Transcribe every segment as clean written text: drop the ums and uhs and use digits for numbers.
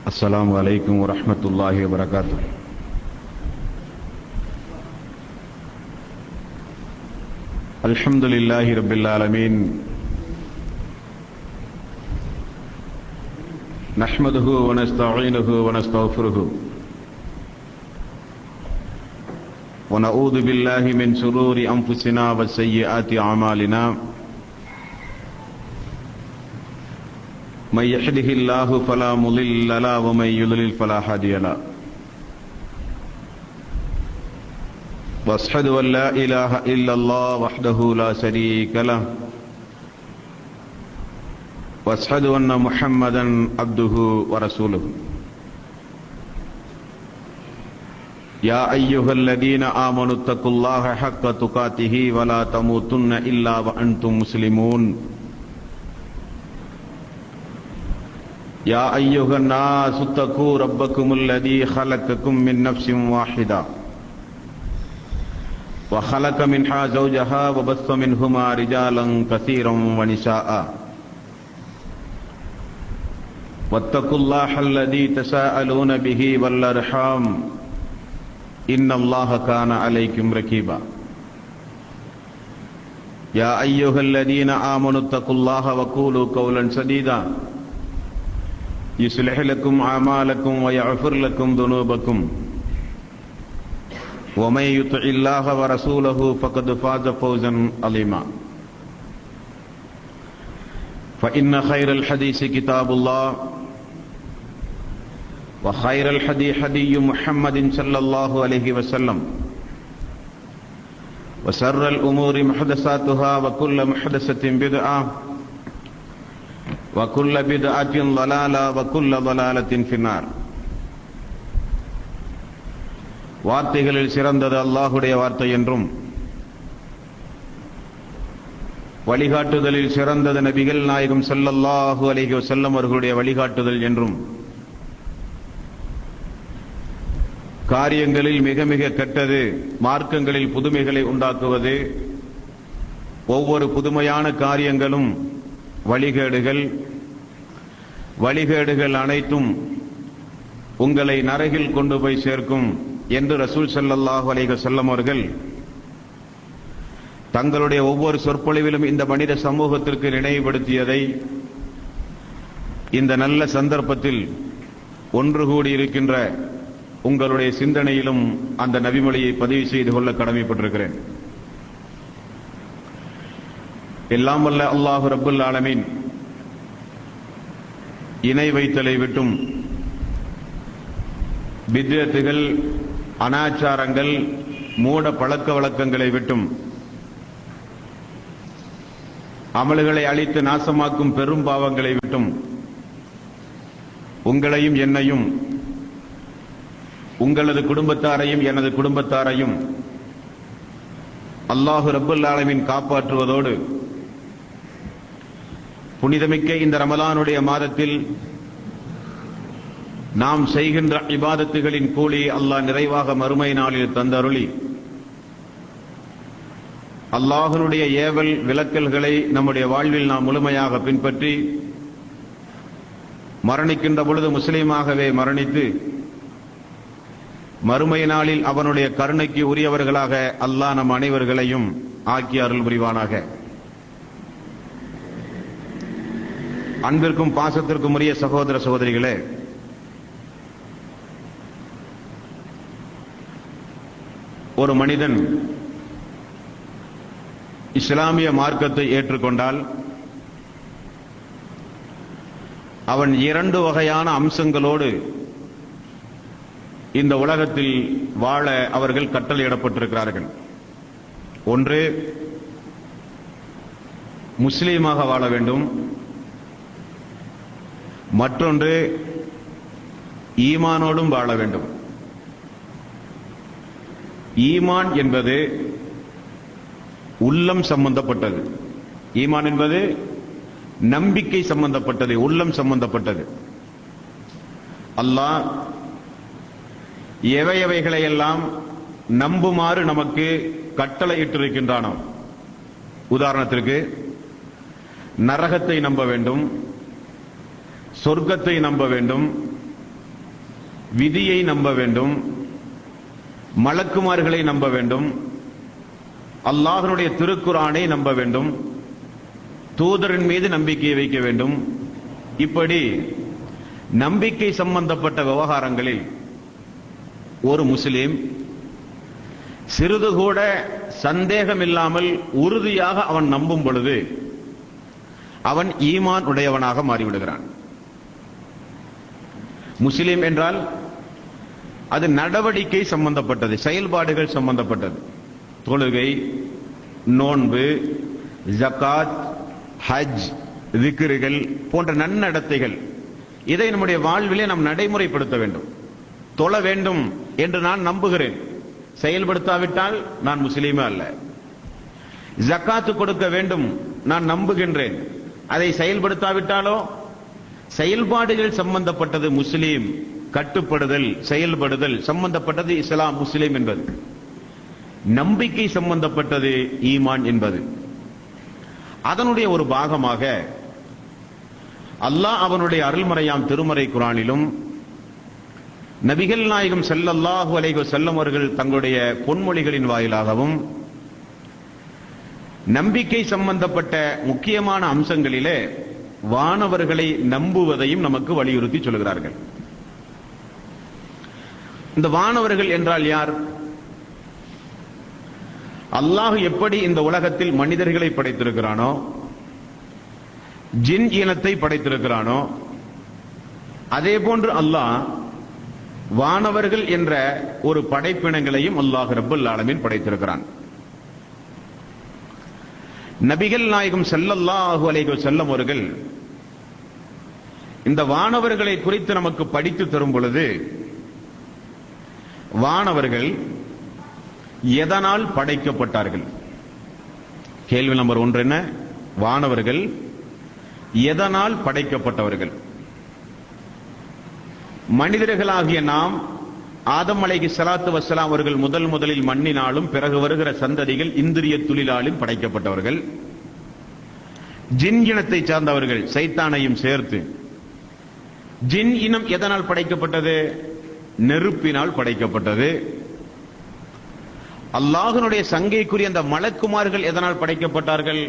السلام عليكم ورحمة الله وبركاته. الحمد لله رب العالمين، نحمده ونستعينه ونستغفره ونعوذ بالله من شرور أنفسنا وسيئات أعمالنا، من يهده الله فلا مضل له ومن يضلل فلا هادي له، واشهد ان لا اله الا الله وحده لا شريك له، واشهد ان محمدا عبده ورسوله. يا ايها الذين امنوا اتقوا الله حق تقاته ولا تموتن الا وانتم مسلمون. يا أيها الناس اتقوا ربكم الذي خلقكم من نفس واحدة وخلق منها زوجها وبث منهما رجالا كثيرا ونساء، واتقوا الله الذي تساءلون به والأرحام إن الله كان عليكم رقيبا. يا أيها الذين آمنوا اتقوا الله وقولوا قولا سديدا يصلح لكم أعمالكم ويغفر لكم ذنوبكم، ومن يطع الله ورسوله فقد فاز فوزا عظيما. فإن خير الحديث كتاب الله، وخير الهدي هدي محمد صلى الله عليه وسلم، وشر الأمور محدثاتها وكل محدثة بدعة وكل بدعة ضلالة وكل ضلالة في النار. வார்த்தைகளில் சிறந்தது அல்லாஹ்வுடைய வார்த்தை என்றும், வழிகாட்டுதலில் சிறந்தது நபிகள் நாயகம் ஸல்லல்லாஹு அலைஹி வஸல்லம் அவர்களுடைய வழிகாட்டுதல் என்றும், காரியங்களில் மிக மிக கெட்டது மார்க்கங்களில் புதுமைகளை உண்டாக்குவது, ஒவ்வொரு புதுமையான காரியங்களும் வழிகேடுகள் அனைத்தும் உங்களை நரகில் கொண்டு போய் சேர்க்கும் என்று ரசூல் ஸல்லல்லாஹு அலைஹி வஸல்லம் அவர்கள் தங்களுடைய ஒவ்வொரு சொற்பொழிவிலும் இந்த மனித சமூகத்திற்கு நினைவுபடுத்தியதை இந்த நல்ல சந்தர்ப்பத்தில் ஒன்று கூடி இருக்கின்ற உங்களுடைய சிந்தனையிலும் அந்த நபிமொழியை பதிவு செய்து கொள்ள கடமைப்பட்டிருக்கிறேன். எல்லாம் வல்ல அல்லாஹு ரப்புல் ஆலமீன் இணை வைத்தலை விட்டும், பித்அத்துகள், அனாச்சாரங்கள், மூட பழக்க வழக்கங்களை விட்டும், அமல்களை அழித்து நாசமாக்கும் பெரும் பாவங்களை விட்டும் உங்களையும் என்னையும், உங்களது குடும்பத்தாரையும் எனது குடும்பத்தாரையும் அல்லாஹு ரப்புல் ஆலமீன் காப்பாற்றுவதோடு, புனிதமிக்க இந்த ரமலானுடைய மாதத்தில் நாம் செய்கின்ற இபாதத்துகளின் கூலி அல்லாஹ் நிறைவாக மறுமை நாளில் தந்தருளி, அல்லாஹ்வுடைய ஏவல் விலக்கல்களை நம்முடைய வாழ்வில் நாம் முழுமையாக பின்பற்றி மரணிக்கின்ற பொழுது முஸ்லீமாகவே மரணித்து மறுமை நாளில் அவனுடைய கருணைக்கு உரியவர்களாக அல்லாஹ் நம் அனைவர்களையும் ஆக்கி அருள் புரிவானாக. அன்பிற்கும் பாசத்திற்கும் உரிய சகோதர சகோதரிகளே, ஒரு மனிதன் இஸ்லாமிய மார்க்கத்தை ஏற்றுக்கொண்டால் அவன் இரண்டு வகையான அம்சங்களோடு இந்த உலகத்தில் வாழ அவர்கள் கட்டளையிடப்பட்டிருக்கிறார்கள். ஒன்று, முஸ்லீமாக வாழ வேண்டும். மற்றொன்று, ஈமானோடும் வாழ வேண்டும். ஈமான் என்பது உள்ளம் சம்பந்தப்பட்டது. ஈமான் என்பது நம்பிக்கை சம்பந்தப்பட்டது, உள்ளம் சம்பந்தப்பட்டது. அல்லாஹ் எவையவைகளையெல்லாம் நம்புமாறு நமக்கு கட்டளையிட்டிருக்கின்றானோ, உதாரணத்திற்கு நரகத்தை நம்ப வேண்டும், சொர்க்கத்தை நம்ப வேண்டும், விதியை நம்ப வேண்டும், மலக்குமார்களை நம்ப வேண்டும், அல்லாஹ்வுடைய திருக்குர்ஆனை நம்ப வேண்டும், தூதரின் மீது நம்பிக்கையை வைக்க வேண்டும். இப்படி நம்பிக்கை சம்பந்தப்பட்ட விவகாரங்களில் ஒரு முஸ்லிம் சிறிது கூட சந்தேகம் இல்லாமல் உறுதியாக அவன் நம்பும் பொழுது அவன் ஈமான் உடையவனாக மாறிவிடுகிறான். முஸ்லிம் என்றால் அது நடவடிக்கை சம்பந்தப்பட்டது, செயல்பாடுகள் சம்பந்தப்பட்டது. தொழுகை, நோன்பு, ஜகாத், ஹஜ், திக்ருகள் போன்ற நன்னடத்தைகள், இதை நம்முடைய வாழ்விலே நாம் நடைமுறைப்படுத்த வேண்டும். தொழ வேண்டும் என்று நான் நம்புகிறேன், செயல்படுத்தாவிட்டால் நான் முஸ்லீமே அல்ல. ஜகாத்து கொடுக்க வேண்டும் நான் நம்புகின்றேன், அதை செயல்படுத்தாவிட்டாலோ செயல்பாடுகள் சம்பந்தப்பட்டது முஸ்லீம், கட்டுப்படுதல் செயல்படுதல் சம்பந்தப்பட்டது இஸ்லாம் முஸ்லீம் என்பது, நம்பிக்கை சம்பந்தப்பட்டது ஈமான் என்பது. அதனுடைய ஒரு பாகமாக அல்லாஹ் அவனுடைய அருள்மறையாம் திருமறை குர்ஆனிலும் நபிகள் நாயகம் ஸல்லல்லாஹு அலைஹி வஸல்லம் அவர்கள் தங்களுடைய பொன்மொழிகளின் வாயிலாகவும் நம்பிக்கை சம்பந்தப்பட்ட முக்கியமான அம்சங்களிலே வானவர்களை நம்புவதையும் நமக்கு வலியுறுத்தி சொல்கிறார்கள். இந்த வானவர்கள் என்றால் யார்? அல்லாஹ் எப்படி இந்த உலகத்தில் மனிதர்களை படைத்திருக்கிறானோ, ஜின் இனத்தை படைத்திருக்கிறானோ, அதே போன்று அல்லாஹ் வானவர்கள் என்ற ஒரு படைப்பினங்களையும் அல்லாஹ் ரப்பல் ஆலமீன் படைத்திருக்கிறான். நபிகள் நாயகம் ஸல்லல்லாஹு அலைஹி வஸல்லம் அவர்கள் இந்த வானவர்களை குறித்து நமக்கு படித்து தரும் பொழுது, வானவர்கள் எதனால் படைக்கப்பட்டார்கள்? கேள்வி நம்பர் 1 என்ன? வானவர்கள் எதனால் படைக்கப்பட்டவர்கள்? மனிதர்களாகிய நாம் ஆதம் அலைஹிஸ்ஸலாத்து வஸ்ஸலாம் அவர்கள் முதலில் மண்ணினாலும் பிறகு வருகிற சந்ததிகள் இந்திரிய துளிலாலும் படைக்கப்பட்டவர்கள். ஜின் இனத்தை சார்ந்தவர்கள் சைத்தானையும் சேர்த்து. ஜின் இனம் எதனால் படைக்கப்பட்டது? நெருப்பினால் படைக்கப்பட்டது. அல்லாஹ்வுடைய சங்கைக்குரிய அந்த மலக்குமார்கள் எதனால் படைக்கப்பட்டார்கள்?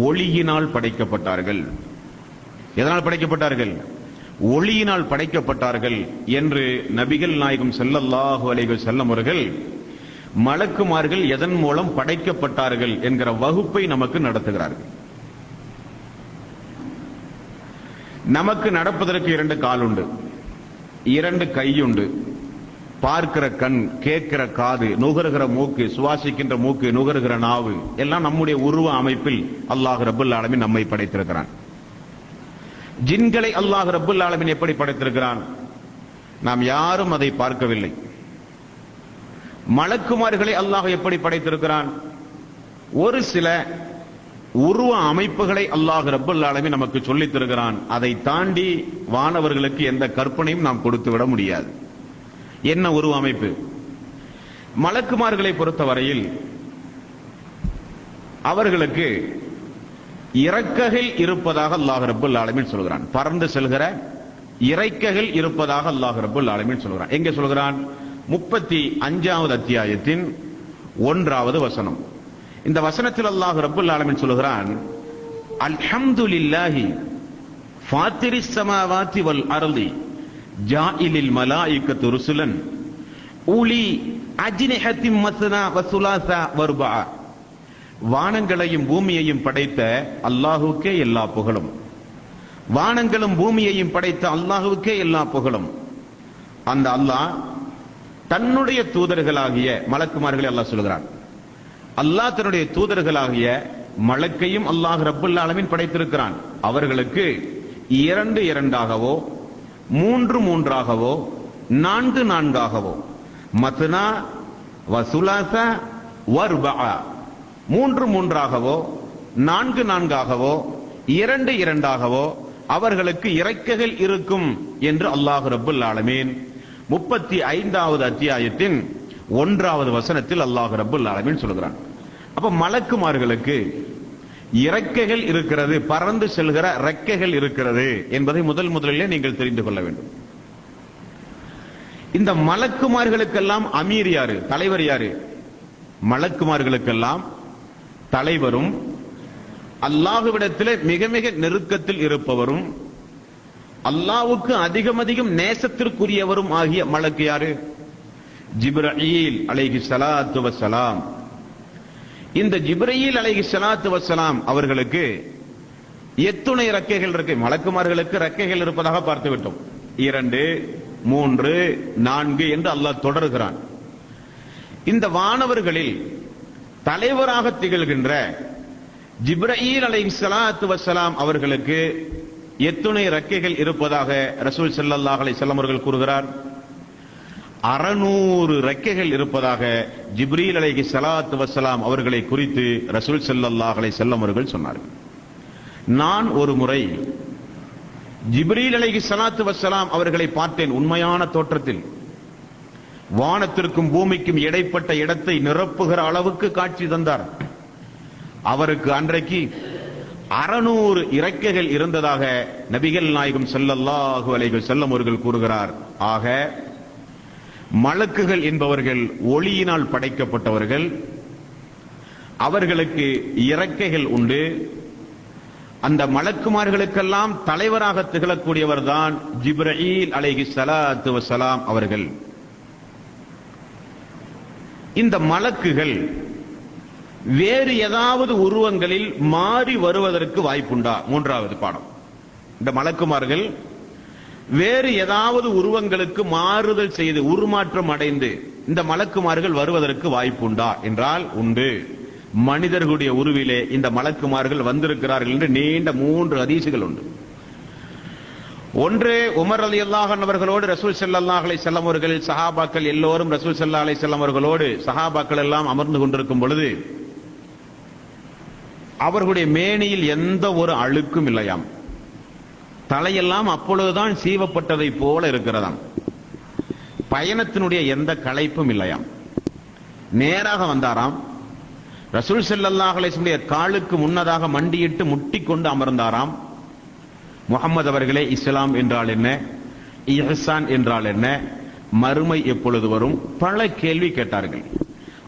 ஒளியினால் படைக்கப்பட்டார்கள். எதனால் படைக்கப்பட்டார்கள்? ஒளியினால் படைக்கப்பட்டார்கள் என்று நபிகள் நாயகம் ஸல்லல்லாஹு அலைஹி வஸல்லம் அவர்கள் மலக்குமார்கள் எதன் மூலம் படைக்கப்பட்டார்கள் என்கிற வகுப்பை நமக்கு நடத்துகிறார்கள். நமக்கு நடப்பதற்கு 2 கால் உண்டு, 2 கை உண்டு, பார்க்கிற கண், கேட்கிற காது, நுகர்கிற மூக்கு, சுவாசிக்கின்ற மூக்கு, நுகர்கிற நாவு, எல்லாம் நம்முடைய உருவ அமைப்பில் அல்லாஹ் ரப்பல் ஆலமீன் நம்மை படைத்திருக்கிறான். ஜின்களை அல்லாஹ் ரப்பல் ஆலமீன் எப்படி படைத்திருக்கிறான்? நாம் யாரும் அதை பார்க்கவில்லை. மலக்குமார்களை அல்லாஹ் எப்படி படைத்திருக்கிறான்? ஒரு சில உருவ அமைப்புகளை அல்லாஹ் ரப்பல் ஆலமீன் நமக்கு சொல்லித் தருகிறான். அதை தாண்டி வானவர்களுக்கு எந்த கற்பனையும் நாம் கொடுத்து விட முடியாது. என்ன உருவ அமைப்பு? மலக்குமார்களை பொறுத்தவரையில் அவர்களுக்கு இறக்கைகள் இருப்பதாக அல்லாஹ் ரப்பல் ஆலமீன் சொல்கிறான். பறந்து செல்கிற இறக்கைகள் இருப்பதாக அல்லாஹ் ரப்பல் ஆலமீன் சொல்கிறான். எங்கே சொல்கிறான்? 35வது அத்தியாயத்தின் 1வது வசனம். இந்த வசனத்தில் அல்லாஹ் ரப்பல் ஆலமீன் சொல்கிறான், அல்ஹம்துலில்லாஹி ஃபாத்திரிஸ் ஸமாவாதி வல் அர்தி ஜாயிலில் மலாயிகத்து ருசுலன் ஊலி அஜ்னிஹத்தின் மஸ்னா வ சுலாஸா வ ருபா. வானங்களையும் பூமியையும் படைத்த அல்லாஹுக்கே எல்லா புகழும். வானங்களும் பூமியையும் படைத்த அல்லாஹுக்கே எல்லா புகழும். அந்த அல்லாஹ் தன்னுடைய தூதர்களாகிய மலக்குமார்களை அல்லாஹ் சொல்கிறான். அல்லாஹ் தன்னுடைய தூதர்களாகிய மலக்கையும் அல்லாஹ் ரப்பல் ஆலமீன் படைத்திருக்கிறான். அவர்களுக்கு 2 2ஆகவோ 3 3ஆகவோ 4 4ஆகவோ மத்னா வ சுலாஸா வ ருபா, 3 3ஆகவோ 4 4ஆகவோ 2 2ஆகவோ அவர்களுக்கு இறக்கைகள் இருக்கும் என்று அல்லாஹ் ரப்பல் ஆலமீன் 35வது அத்தியாயத்தின் 1வது வசனத்தில் அல்லாஹ் ரப்பல் ஆலமீன் சொல்கிறான். அப்ப மலக்குமார்களுக்கு இறக்கைகள் இருக்கிறது, பறந்து செல்கிற இறக்கைகள் இருக்கிறது என்பதை முதலிலே நீங்கள் தெரிந்து கொள்ள வேண்டும். இந்த மலக்குமார்களுக்கெல்லாம் அமீர் யாரு, தலைவர் யாரு? மலக்குமார்களுக்கெல்லாம் தலைவரும் அல்லாஹ்விடத்தில் மிக மிக நெருக்கத்தில் இருப்பவரும் அல்லாஹ்வுக்கு அதிகம் நேசத்திற்குரியவரும் ஆகிய மலக்கு யாரு? ஜிப்ரீல் அலைஹிஸ்ஸலாத்து வஸ்ஸலாம். இந்த ஜிப்ரீல் அலைஹிஸ்ஸலாத்து வஸ்ஸலாம் அவர்களுக்கு எத்துணை ரெக்கைகள் இருக்கு? மலக்குமார்களுக்கு ரெக்கைகள் இருப்பதாக பார்த்து விட்டோம். 2, 3, 4 என்று அல்லாஹ் தொடர்கிறான். இந்த வானவர்களில் தலைவராக திகழ்கின்ற ஜிப்ரீல் அலைஹிஸ்ஸலாத்து வஸ்ஸலாம் அவர்களுக்கு எத்துணை ரெக்கைகள் இருப்பதாக ரசூல் ஸல்லல்லாஹு அலைஹி வஸல்லம் அவர்கள் கூறுகிறார்? 600 ரெக்கைகள் இருப்பதாக ஜிப்ரீல் அலைஹிஸ்ஸலாத்து வஸ்ஸலாம் அவர்களை குறித்து ரசூல் ஸல்லல்லாஹு அலைஹி வஸல்லம் அவர்கள் சொன்னார்கள். நான் ஒரு முறை ஜிப்ரீல் அலைஹிஸ்ஸலாத்து வஸ்ஸலாம் அவர்களை பார்த்தேன். உண்மையான தோற்றத்தில் வானத்திற்கும் பூமிக்கும் இடைப்பட்ட இடத்தை நிரப்புகிற அளவுக்கு காட்சி தந்தார். அவருக்கு அன்றைக்கு 600 இறக்கைகள் இருந்ததாக நபிகள் நாயகம் ஸல்லல்லாஹு அலைஹி வஸல்லம் அவர்கள் கூறுகிறார். ஆக மலக்குகள் என்பவர்கள் ஒளியினால் படைக்கப்பட்டவர்கள், அவர்களுக்கு இறக்கைகள் உண்டு. அந்த மலக்குமார்களுக்கெல்லாம் தலைவராக திகழக்கூடியவர் தான் ஜிப்ரீல் அலைஹிஸ்ஸலாத்து வஸ்ஸலாம் அவர்கள். இந்த மலக்குகள் வேறு ஏதாவது உருவங்களில் மாறி வருவதற்கு வாய்ப்புண்டா? 3வது பாடம். இந்த மலக்குமார்கள் வேறு ஏதாவது உருவங்களுக்கு மாறுதல் செய்து உருமாற்றம் அடைந்து இந்த மலக்குமார்கள் வருவதற்கு வாய்ப்புண்டா என்றால் உண்டு. மனிதர்களுடைய உருவிலே இந்த மலக்குமார்கள் வந்திருக்கிறார்கள் என்று நீண்ட 3 ஹதீசுகள் உண்டு. ஒன்று, உமர் ரலியல்லாஹு அன்ஹு அவர்களோடு ரசூல் ஸல்லல்லாஹு அலைஹி வஸல்லம் அவர்கள், சஹாபாக்கள் எல்லோரும் ரசூல் ஸல்லல்லாஹு அலைஹி வஸல்லம் அவர்களோடு சஹாபாக்கள் எல்லாம் அமர்ந்து கொண்டிருக்கும் பொழுது அவர்களுடைய மேனியில் எந்த ஒரு அழுக்கும் இல்லையாம். தலையெல்லாம் அப்பொழுதுதான் சீவப்பட்டதை போல இருக்கிறதாம். பயணத்தினுடைய எந்த களைப்பும் இல்லையாம். நேராக வந்தாராம். ரசூல் ஸல்லல்லாஹு அலைஹி வஸல்லம் காலுக்கு முன்னதாக மண்டியிட்டு முட்டிக்கொண்டு அமர்ந்தாராம். முஹம்மது அவர்களே, இஸ்லாம் என்றால் என்ன, இஹ்சான் என்றால் என்ன, மறுமை எப்பொழுது வரும், பல கேள்வி கேட்டார்கள்.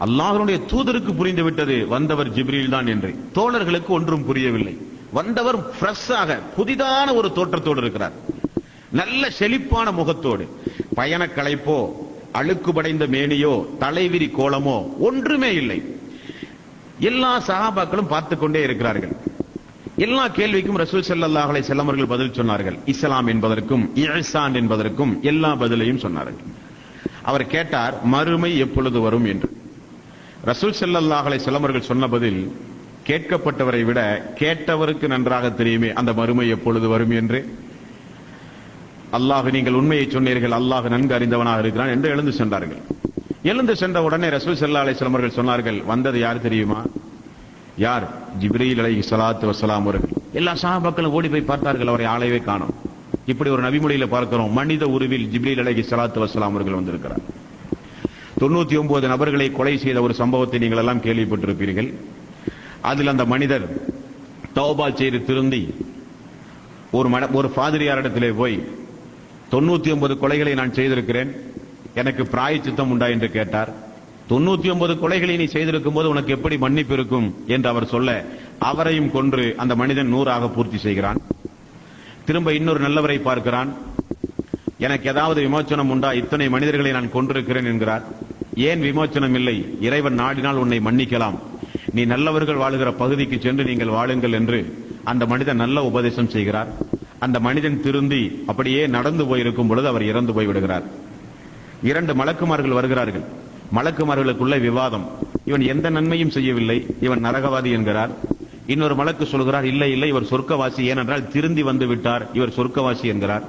அல்லாஹ்வுடைய தூதருக்கு புரிந்து விட்டது வந்தவர் ஜிப்ரீல் தான் என்று. தோழர்களுக்கு ஒன்றும் புரியவில்லை. வந்தவர் ஃப்ரெஷ்ஷாக புதிதான ஒரு தோற்றத்தோடு இருக்கிறார். நல்ல செழிப்பான முகத்தோடு. பயண களைப்போ அழுக்கு படைந்த மேனியோ தலைவிரி கோலமோ ஒன்றுமே இல்லை. எல்லா சஹாபாக்களும் பார்த்துக் கொண்டே இருக்கிறார்கள். எல்லா கேள்விக்கும் ரசூல் ஸல்லல்லாஹு அலைஹி வஸல்லம் அவர்கள் பதில் சொன்னார்கள். இஸ்லாம் என்பதற்கும் இஹ்சான் என்பதற்கும் எல்லா பதிலையும் சொன்னார்கள். அவர் கேட்டார், மறுமை எப்பொழுது வரும் என்று. ரசூல் ஸல்லல்லாஹு அலைஹி வஸல்லம் அவர்கள் சொன்ன பதில் கேட்கப்பட்டவரை விட கேட்டவருக்கு நன்றாக தெரியுமே அந்த மறுமை எப்பொழுது வரும் என்று. அல்லாஹ், நீங்கள் உண்மையை சொன்னீர்கள், அல்லாஹ் நன்கு அறிந்தவனாக இருக்கிறான் என்று எழுந்து சென்றார்கள். எழுந்து சென்ற உடனே ரசூல் ஸல்லல்லாஹு அலைஹி வஸல்லம் அவர்கள் சொன்னார்கள், வந்தது யார் தெரியுமா? யார்? ஜிப்ரீல் அலைஹிஸ்ஸலாத்து வஸ்ஸலாம் அவர்கள். எல்லா சஹாபாக்களும் ஓடி போய் பார்த்தார்கள், அவரை ஆளையவே காணோம். இப்படி ஒரு நபிமொழியில பார்க்கிறோம், மனித உருவில் ஜிப்ரீல் அலைஹிஸ்ஸலாத்து வஸ்ஸலாம் அவர்கள் வந்திருக்கிறார். 99 நபர்களை கொலை செய்த ஒரு சம்பவத்தை நீங்கள் எல்லாம் கேள்விப்பட்டிருப்பீர்கள். அதில் அந்த மனிதர் தௌபா செய்து திருந்தி ஒரு பாதிரியாரிடத்திலே போய் 99 கொலைகளை நான் செய்திருக்கிறேன், எனக்கு பிராயச்சித்தம் உண்டா என்று கேட்டார். 99 கொலைகளை நீ செய்திருக்கும் போது உனக்கு எப்படி மன்னிப்பு இருக்கும் என்று அவர் சொல்ல, அவரையும் கொன்று அந்த மனிதன் 100ஆக பூர்த்தி செய்கிறான். திரும்ப இன்னொரு நல்லவரை பார்க்கிறான், எனக்கு ஏதாவது விமோச்சனம் உண்டா, இத்தனை மனிதர்களை நான் கொன்றிருக்கிறேன் என்கிறார். ஏன் விமோச்சனம் இல்லை? இறைவன் நாடினால் உன்னை மன்னிக்கலாம், நீ நல்லவர்கள் வாழுகிற பகுதிக்கு சென்று நீங்கள் வாழுங்கள் என்று அந்த மனிதன் நல்ல உபதேசம் செய்கிறார். அந்த மனிதன் திருந்தி அப்படியே நடந்து போயிருக்கும் பொழுது அவர் இறந்து போய்விடுகிறார். 2 மலக்குமார்கள் வருகிறார்கள். மலக்குமார்களுக்குள்ள விவாதம். இவன் எந்த நன்மையும் செய்யவில்லை, இவன் நரகவாதி என்கிறார். இன்னொரு மலக்கு சொல்கிறார், இல்லை இல்லை, இவர் சொர்க்கவாசி, ஏனென்றால் திருந்தி வந்து விட்டார், இவர் சொர்க்கவாசி என்கிறார்.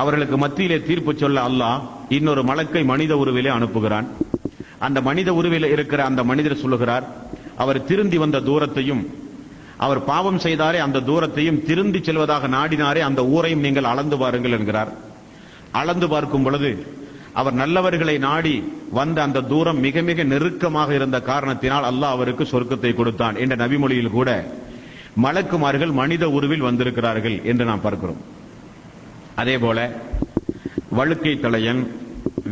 அவர்களுக்கு மத்தியிலே தீர்ப்பு சொல்ல அல்லாஹ் இன்னொரு மலக்கை மனித உருவிலே அனுப்புகிறான். அந்த மனித உருவில் இருக்கிற அந்த மனிதர் சொல்லுகிறார், அவர் திருந்தி வந்த தூரத்தையும், அவர் பாவம் செய்தாரே அந்த தூரத்தையும், திருந்தி செல்வதாக நாடினாரே அந்த ஊரையும் நீங்கள் அளந்து பாருங்கள் என்கிறார். அளந்து பார்க்கும் பொழுது அவர் நல்லவர்களை நாடி வந்த அந்த தூரம் மிக மிக நெருக்கமாக இருந்த காரணத்தினால் அல்லாஹ் அவருக்கு சொர்க்கத்தை கொடுத்தான் என்ற நபிமொழியில் கூட மலக்குமார்கள் மனித உருவில் வந்திருக்கிறார்கள் என்று நாம் பார்க்கிறோம். அதே போல வழுக்கை தலையன்,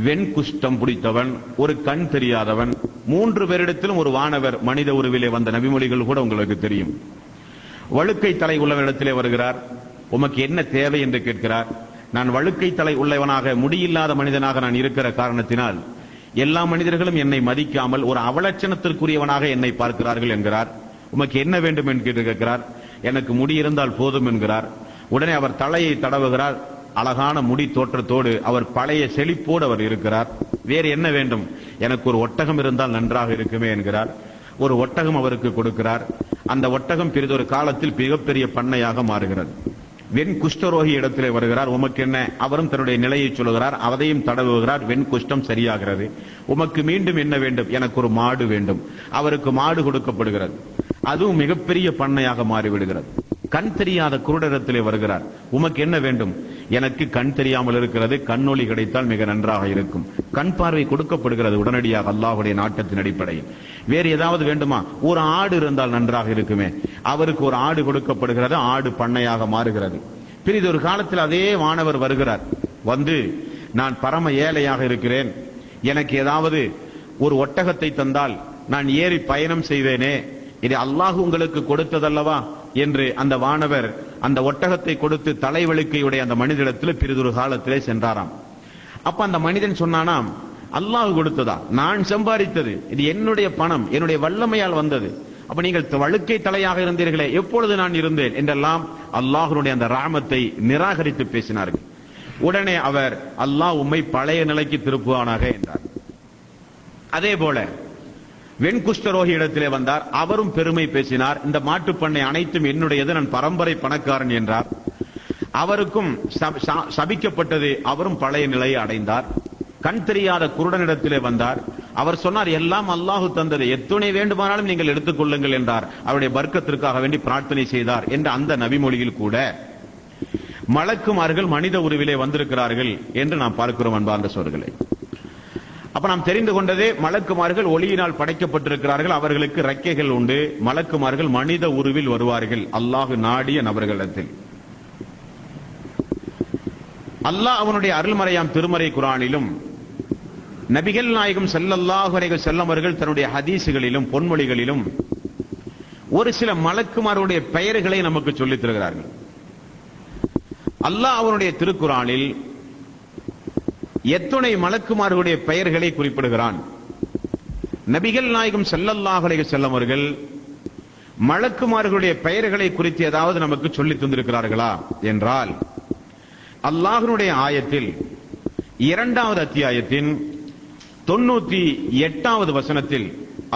வெண்குஷ்டம் பிடித்தவன், ஒரு கண் தெரியாதவன், 3 பேரிடத்திலும் ஒரு வானவர் மனித உருவிலே வந்த நபிமொழிகள் கூட உங்களுக்கு தெரியும். வழுக்கை தலை உள்ளவனிடத்திலே வருகிறார். உமக்கு என்ன தேவை என்று கேட்கிறார். நான் வழுக்கை தலை உள்ளவனாக, முடியில்லாத மனிதனாக நான் இருக்கிற காரணத்தினால் எல்லா மனிதர்களும் என்னை மதிக்காமல் ஒரு அவலட்சணத்திற்குரியவனாக என்னை பார்க்கிறார்கள் என்கிறார். உமக்கு என்ன வேண்டும் என்று கேட்கிறார். எனக்கு முடி இருந்தால் போதும் என்கிறார். உடனே அவர் தலையை தடவுகிறார். அழகான முடி தோற்றத்தோடு அவர் பழைய செழிப்போடு அவர் இருக்கிறார். வேறு என்ன வேண்டும்? எனக்கு ஒரு ஒட்டகம் இருந்தால் நன்றாக இருக்குமே என்கிறார். ஒரு ஒட்டகம் அவருக்கு கொடுக்கிறார். அந்த ஒட்டகம் பிறிதொரு காலத்தில் மிகப்பெரிய பண்ணையாக மாறுகிறது. வெண் குஷ்டரோகி இடத்திலே வருகிறார். உமக்கு என்ன? அவரும் தன்னுடைய நிலையை சொல்லுகிறார். அதையும் தடவுகிறார். வெண் குஷ்டம் சரியாகிறது. உமக்கு மீண்டும் என்ன வேண்டும்? எனக்கு ஒரு மாடு வேண்டும். அவருக்கு மாடு கொடுக்கப்படுகிறது. அதுவும் மிகப்பெரிய பண்ணையாக மாறிவிடுகிறது. கண் தெரியாத குருடரிடத்திலே வருகிறார். உமக்கு என்ன வேண்டும்? எனக்கு கண் தெரியாமல் இருக்கிறது, கண்ணொளி கிடைத்தால் மிக நன்றாக இருக்கும். கண் பார்வை கொடுக்கப்படுகிறது உடனடியாக அல்லாஹ்வுடைய நாட்டத்தின் அடிப்படையில். வேறு ஏதாவது வேண்டுமா? ஒரு ஆடு இருந்தால் நன்றாக இருக்குமே. அவருக்கு ஒரு ஆடு கொடுக்கப்படுகிறது. ஆடு பண்ணையாக மாறுகிறது. பிறிது ஒரு காலத்தில் அதே வானவர் வருகிறார். வந்து, நான் பரம ஏழையாக இருக்கிறேன், எனக்கு ஏதாவது ஒரு ஒட்டகத்தை தந்தால் நான் ஏறி பயணம் செய்வேனே, இது அல்லாஹ் உங்களுக்கு கொடுத்ததல்லவா என்று அந்த வானவர் அந்த ஒட்டகத்தை கொடுத்து தலைவலிக்கையுடைய அந்த மனிதனிடத்தில் பிறிதொரு காலத்திலே சென்றாராம். அப்ப அந்த மனிதன் சொன்னானாம், அல்லாஹ் கொடுத்ததா? நான் சம்பாதித்தது, இது என்னுடைய பணம், என்னுடைய வல்லமையால் வந்தது. அப்ப நீங்கள் வழுக்கை தலையாக இருந்தீர்களே, எப்பொழுது நான் இருந்தேன் என்றெல்லாம் அல்லாஹ்வுடைய அந்த ராமத்தை நிராகரித்து பேசினார்கள். உடனே அவர், அல்லாஹ் உம்மை பழைய நிலைக்கு திருப்புவானாக என்றார். அதே போல வெண்குஷ்டரோகி இடத்திலே வந்தார். அவரும் பெருமை பேசினார். இந்த மாட்டுப்பண்ணை அனைத்தும் என்னுடையது, நான் பரம்பரை பணக்காரன் என்றார். அவருக்கும் சபிக்கப்பட்டது. அவரும் பழைய நிலையை அடைந்தார். கண் தெரியாத குருடனிடத்திலே வந்தார். அவர் சொன்னார், எல்லாம் அல்லாஹு தந்தது, எத்துணை வேண்டுமானாலும் நீங்கள் எடுத்துக் கொள்ளுங்கள் என்றார். அவருடைய பர்க்கத்திற்காக வேண்டி பிரார்த்தனை செய்தார் என்ற அந்த நபிமொழியில் கூட மலக்குமார்கள் மனித உருவிலே வந்திருக்கிறார்கள் என்று நாம் பார்க்கிறோம் அன்பார்ந்த சோர்களே. அப்ப நாம் தெரிந்து கொண்டதே, மலக்குமார்கள் ஒளியினால் படைக்கப்பட்டிருக்கிறார்கள். அவர்களுக்கு ரெக்கைகள் உண்டு. மலக்குமார்கள் மனித உருவில் வருவார்கள் அல்லாஹ் நாடிய நபர்களிடத்தில். அல்லாஹ் அவனுடைய அருள்மறையாம் திருமறை குர்ஆனிலும் நபிகள் நாயகம் ஸல்லல்லாஹு அலைஹி வஸல்லம் அவர்கள் தன்னுடைய ஹதீசுகளிலும் பொன்மொழிகளிலும் ஒரு சில மலக்குமார்களுடைய பெயர்களை நமக்கு சொல்லித் தருகிறார்கள். அல்லாஹ் அவனுடைய திருக்குர்ஆனில் எத்துணை மலக்குமார்களுடைய பெயர்களை குறிப்பிடுகிறான். நபிகள் நாயகம் ஸல்லல்லாஹு அலைஹி வஸல்லம் அவர்கள் மலக்குமார்களுடைய பெயர்களை குறித்து ஏதாவது நமக்கு சொல்லித் தந்திருக்கிறார்களா என்றால், அல்லாஹ்வுடைய ஆயத்தில் 2வது அத்தியாயத்தின் 98வது வசனத்தில்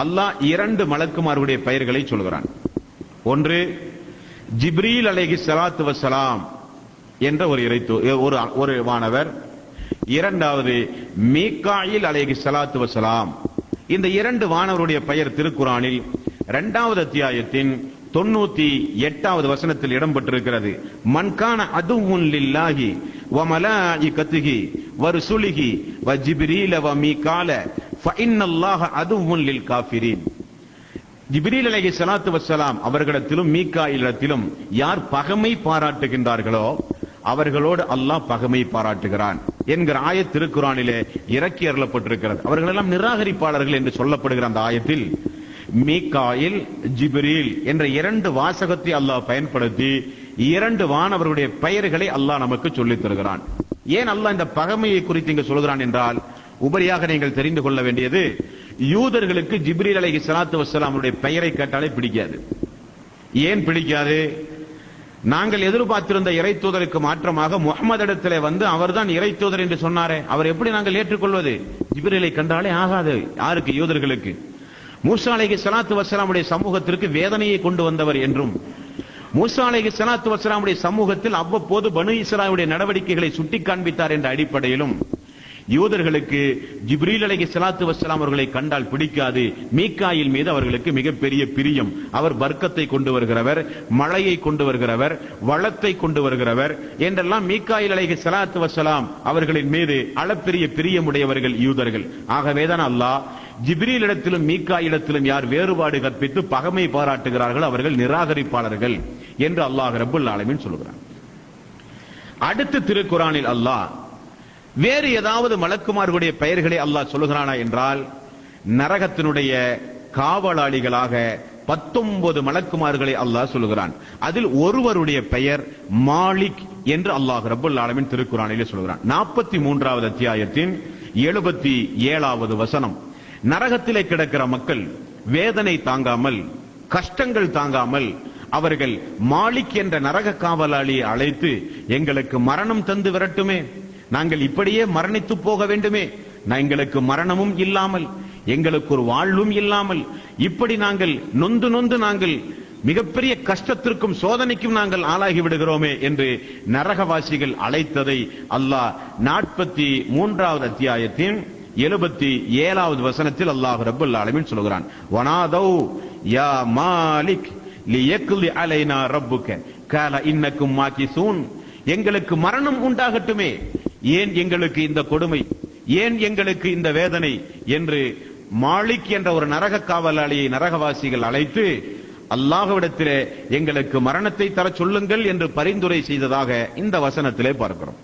அல்லாஹ் 2 மலக்குமார்களுடைய பெயர்களை சொல்கிறான். ஒன்று ஜிப்ரீல் அலைஹிஸ்ஸலாத்து வஸ்ஸலாம் என்ற ஒரு வானவர். 2வது மீகாயில் அலைஹிஸ்ஸலாத்து வஸ்ஸலாம். இந்த 2 வானவருடைய பெயர் திருக்குர்ஆனில் 2வது அத்தியாயத்தின் 98வது வசனத்தில் இடம்பெற்றிருக்கிறது. மன்கான அதுவுன் லில்லாஹி வ மலாயிகத்திஹி வ ருசுலிஹி வ ஜிப்ரீல வ மீகால ஃபஇன்னல்லாஹ அதுவுன் லில் காஃபிரீன். ஜிப்ரீல் அலைஹிஸ்ஸலாத்து வஸ்ஸலாம் அவர்களிடத்திலும் மீகாயிலிடத்திலும் யார் பகைமை பாராட்டுகின்றார்களோ அவர்களோடு அல்லாஹ் பகைமை பாராட்டுகிறான் என்கிற ஆயத் திருக்குர்ஆனிலே இறக்கி அருளப்பட்டிருக்கிறது. அவர்கள் எல்லாம் நிராகரிப்பாளர்கள் என்று சொல்லப்படுகிற அந்த ஆயத்தில் மீகாயில், ஜிப்ரீல் என்ற 2 வாசகத்தை அல்லாஹ் பயன்படுத்தி 2 வானவர்களுடைய பெயர்களை அல்லாஹ் நமக்கு சொல்லித் தருகிறான். ஏன் அல்லாஹ் இந்த பகைமையை குறித்து இங்கு சொல்கிறான் என்றால், உபரியாக நீங்கள் தெரிந்து கொள்ள வேண்டியது, யூதர்களுக்கு ஜிப்ரீல் அலைஹிஸ்ஸலாத்து வஸ்ஸலாமுடைய பெயரை கேட்டாலே பிடிக்காது. ஏன் பிடிக்காது? நாங்கள் எதிர்பார்த்திருந்த இறை தூதருக்கு மாற்றமாக முஹம்மது இடத்திலே வந்து அவர்தான் இறை தூதர் என்று சொன்னாரே, அவர் எப்படி நாங்கள் ஏற்றுக்கொள்வது? ஜிப்ரீலை கண்டாலே ஆகாது. யாருக்கு? யூதர்களுக்கு. மூசா அலைஹிஸ்ஸலாத்து வஸ்ஸலாமுடைய சமூகத்திற்கு வேதனையை கொண்டு வந்தவர் என்றும், மூசா அலைஹிஸ்ஸலாத்து வஸ்ஸலாமுடைய சமூகத்தில் அவ்வப்போது பனு இஸ்ராயேலுடைய நடவடிக்கைகளை சுட்டிக் காண்பித்தார் என்ற அடிப்படையிலும் யூதர்களுக்கு ஜிப்ரீல் அலைஹிஸ்ஸலாத்து வஸ்ஸலாம் அவர்களை கண்டால் பிடிக்காது. மீகாயில் மீது அவர்களுக்கு மிகப்பெரிய பிரியம். அவர் பர்க்கத்தை கொண்டு வருகிறவர், மழையை கொண்டு வருகிறவர், வளத்தை கொண்டு வருகிறவர் என்றெல்லாம் மீகாயில் அலைஹிஸ்ஸலாத்து வஸ்ஸலாம் அவர்களின் மீது அளப்பெரிய பிரியமுடையவர்கள் யூதர்கள். ஆகவேதான் அல்லாஹ் ஜிப்ரீல் இடத்திலும் மீகாயிலிடத்திலும் யார் வேறுபாடு கற்பித்து பகைமை பாராட்டுகிறார்கள் அவர்கள் நிராகரிப்பாளர்கள் என்று அல்லாஹ் ரப்பல் ஆலமீன் சொல்கிறார். அடுத்து திருக்குர்ஆனில் அல்லாஹ் வேறு ஏதாவது மலக்குமார்களுடைய பெயர்களை அல்லாஹ் சொல்லுகிறானா என்றால், நரகத்தினுடைய காவலாளிகளாக 19 மலக்குமார்களை அல்லாஹ் சொல்லுகிறான். அதில் ஒருவருடைய பெயர் மாலிக் என்று அல்லாஹ் ரப்பல் ஆலமீன் திருக்குர்ஆனிலே சொல்கிறான். 43வது அத்தியாயத்தின் 77வது வசனம். நரகத்திலே கிடக்கிற மக்கள் வேதனை தாங்காமல், கஷ்டங்கள் தாங்காமல், அவர்கள் மாலிக் என்ற நரக காவலாளியை அழைத்து, எங்களுக்கு மரணம் தந்து விரட்டுமே, நாங்கள் இப்படியே மரணித்து போக வேண்டுமே, எங்களுக்கு மரணமும் இல்லாமல், எங்களுக்கு ஒரு வாழ்வும் இல்லாமல், இப்படி நாங்கள் நொந்து நொந்து நாங்கள் மிகப்பெரிய கஷ்டத்திற்கும் சோதனைக்கும் நாங்கள் ஆளாகி விடுகிறோமே என்று நரகவாசிகள் அழைத்ததை அல்லாஹ் 43வது அத்தியாயத்தின் 77வது வசனத்தில் அல்லாஹ் ரப்பல் ஆலமீன் சொல்கிறான். வனாதௌ யா மாலிக் லியக்லி அலைனா ரப்புக கால இன்னக்கும் மாகிசூன். எங்களுக்கு மரணம் உண்டாகட்டுமே, ஏன் எங்களுக்கு இந்த கொடுமை, ஏன் எங்களுக்கு இந்த வேதனை என்று மாலிக் என்ற ஒரு நரக காவலாளியை நரகவாசிகள் அழைத்து அல்லாஹ்விடத்திலே எங்களுக்கு மரணத்தை தர சொல்லுங்கள் என்று பரிந்துரை செய்ததாக இந்த வசனத்திலே பார்க்கிறோம்.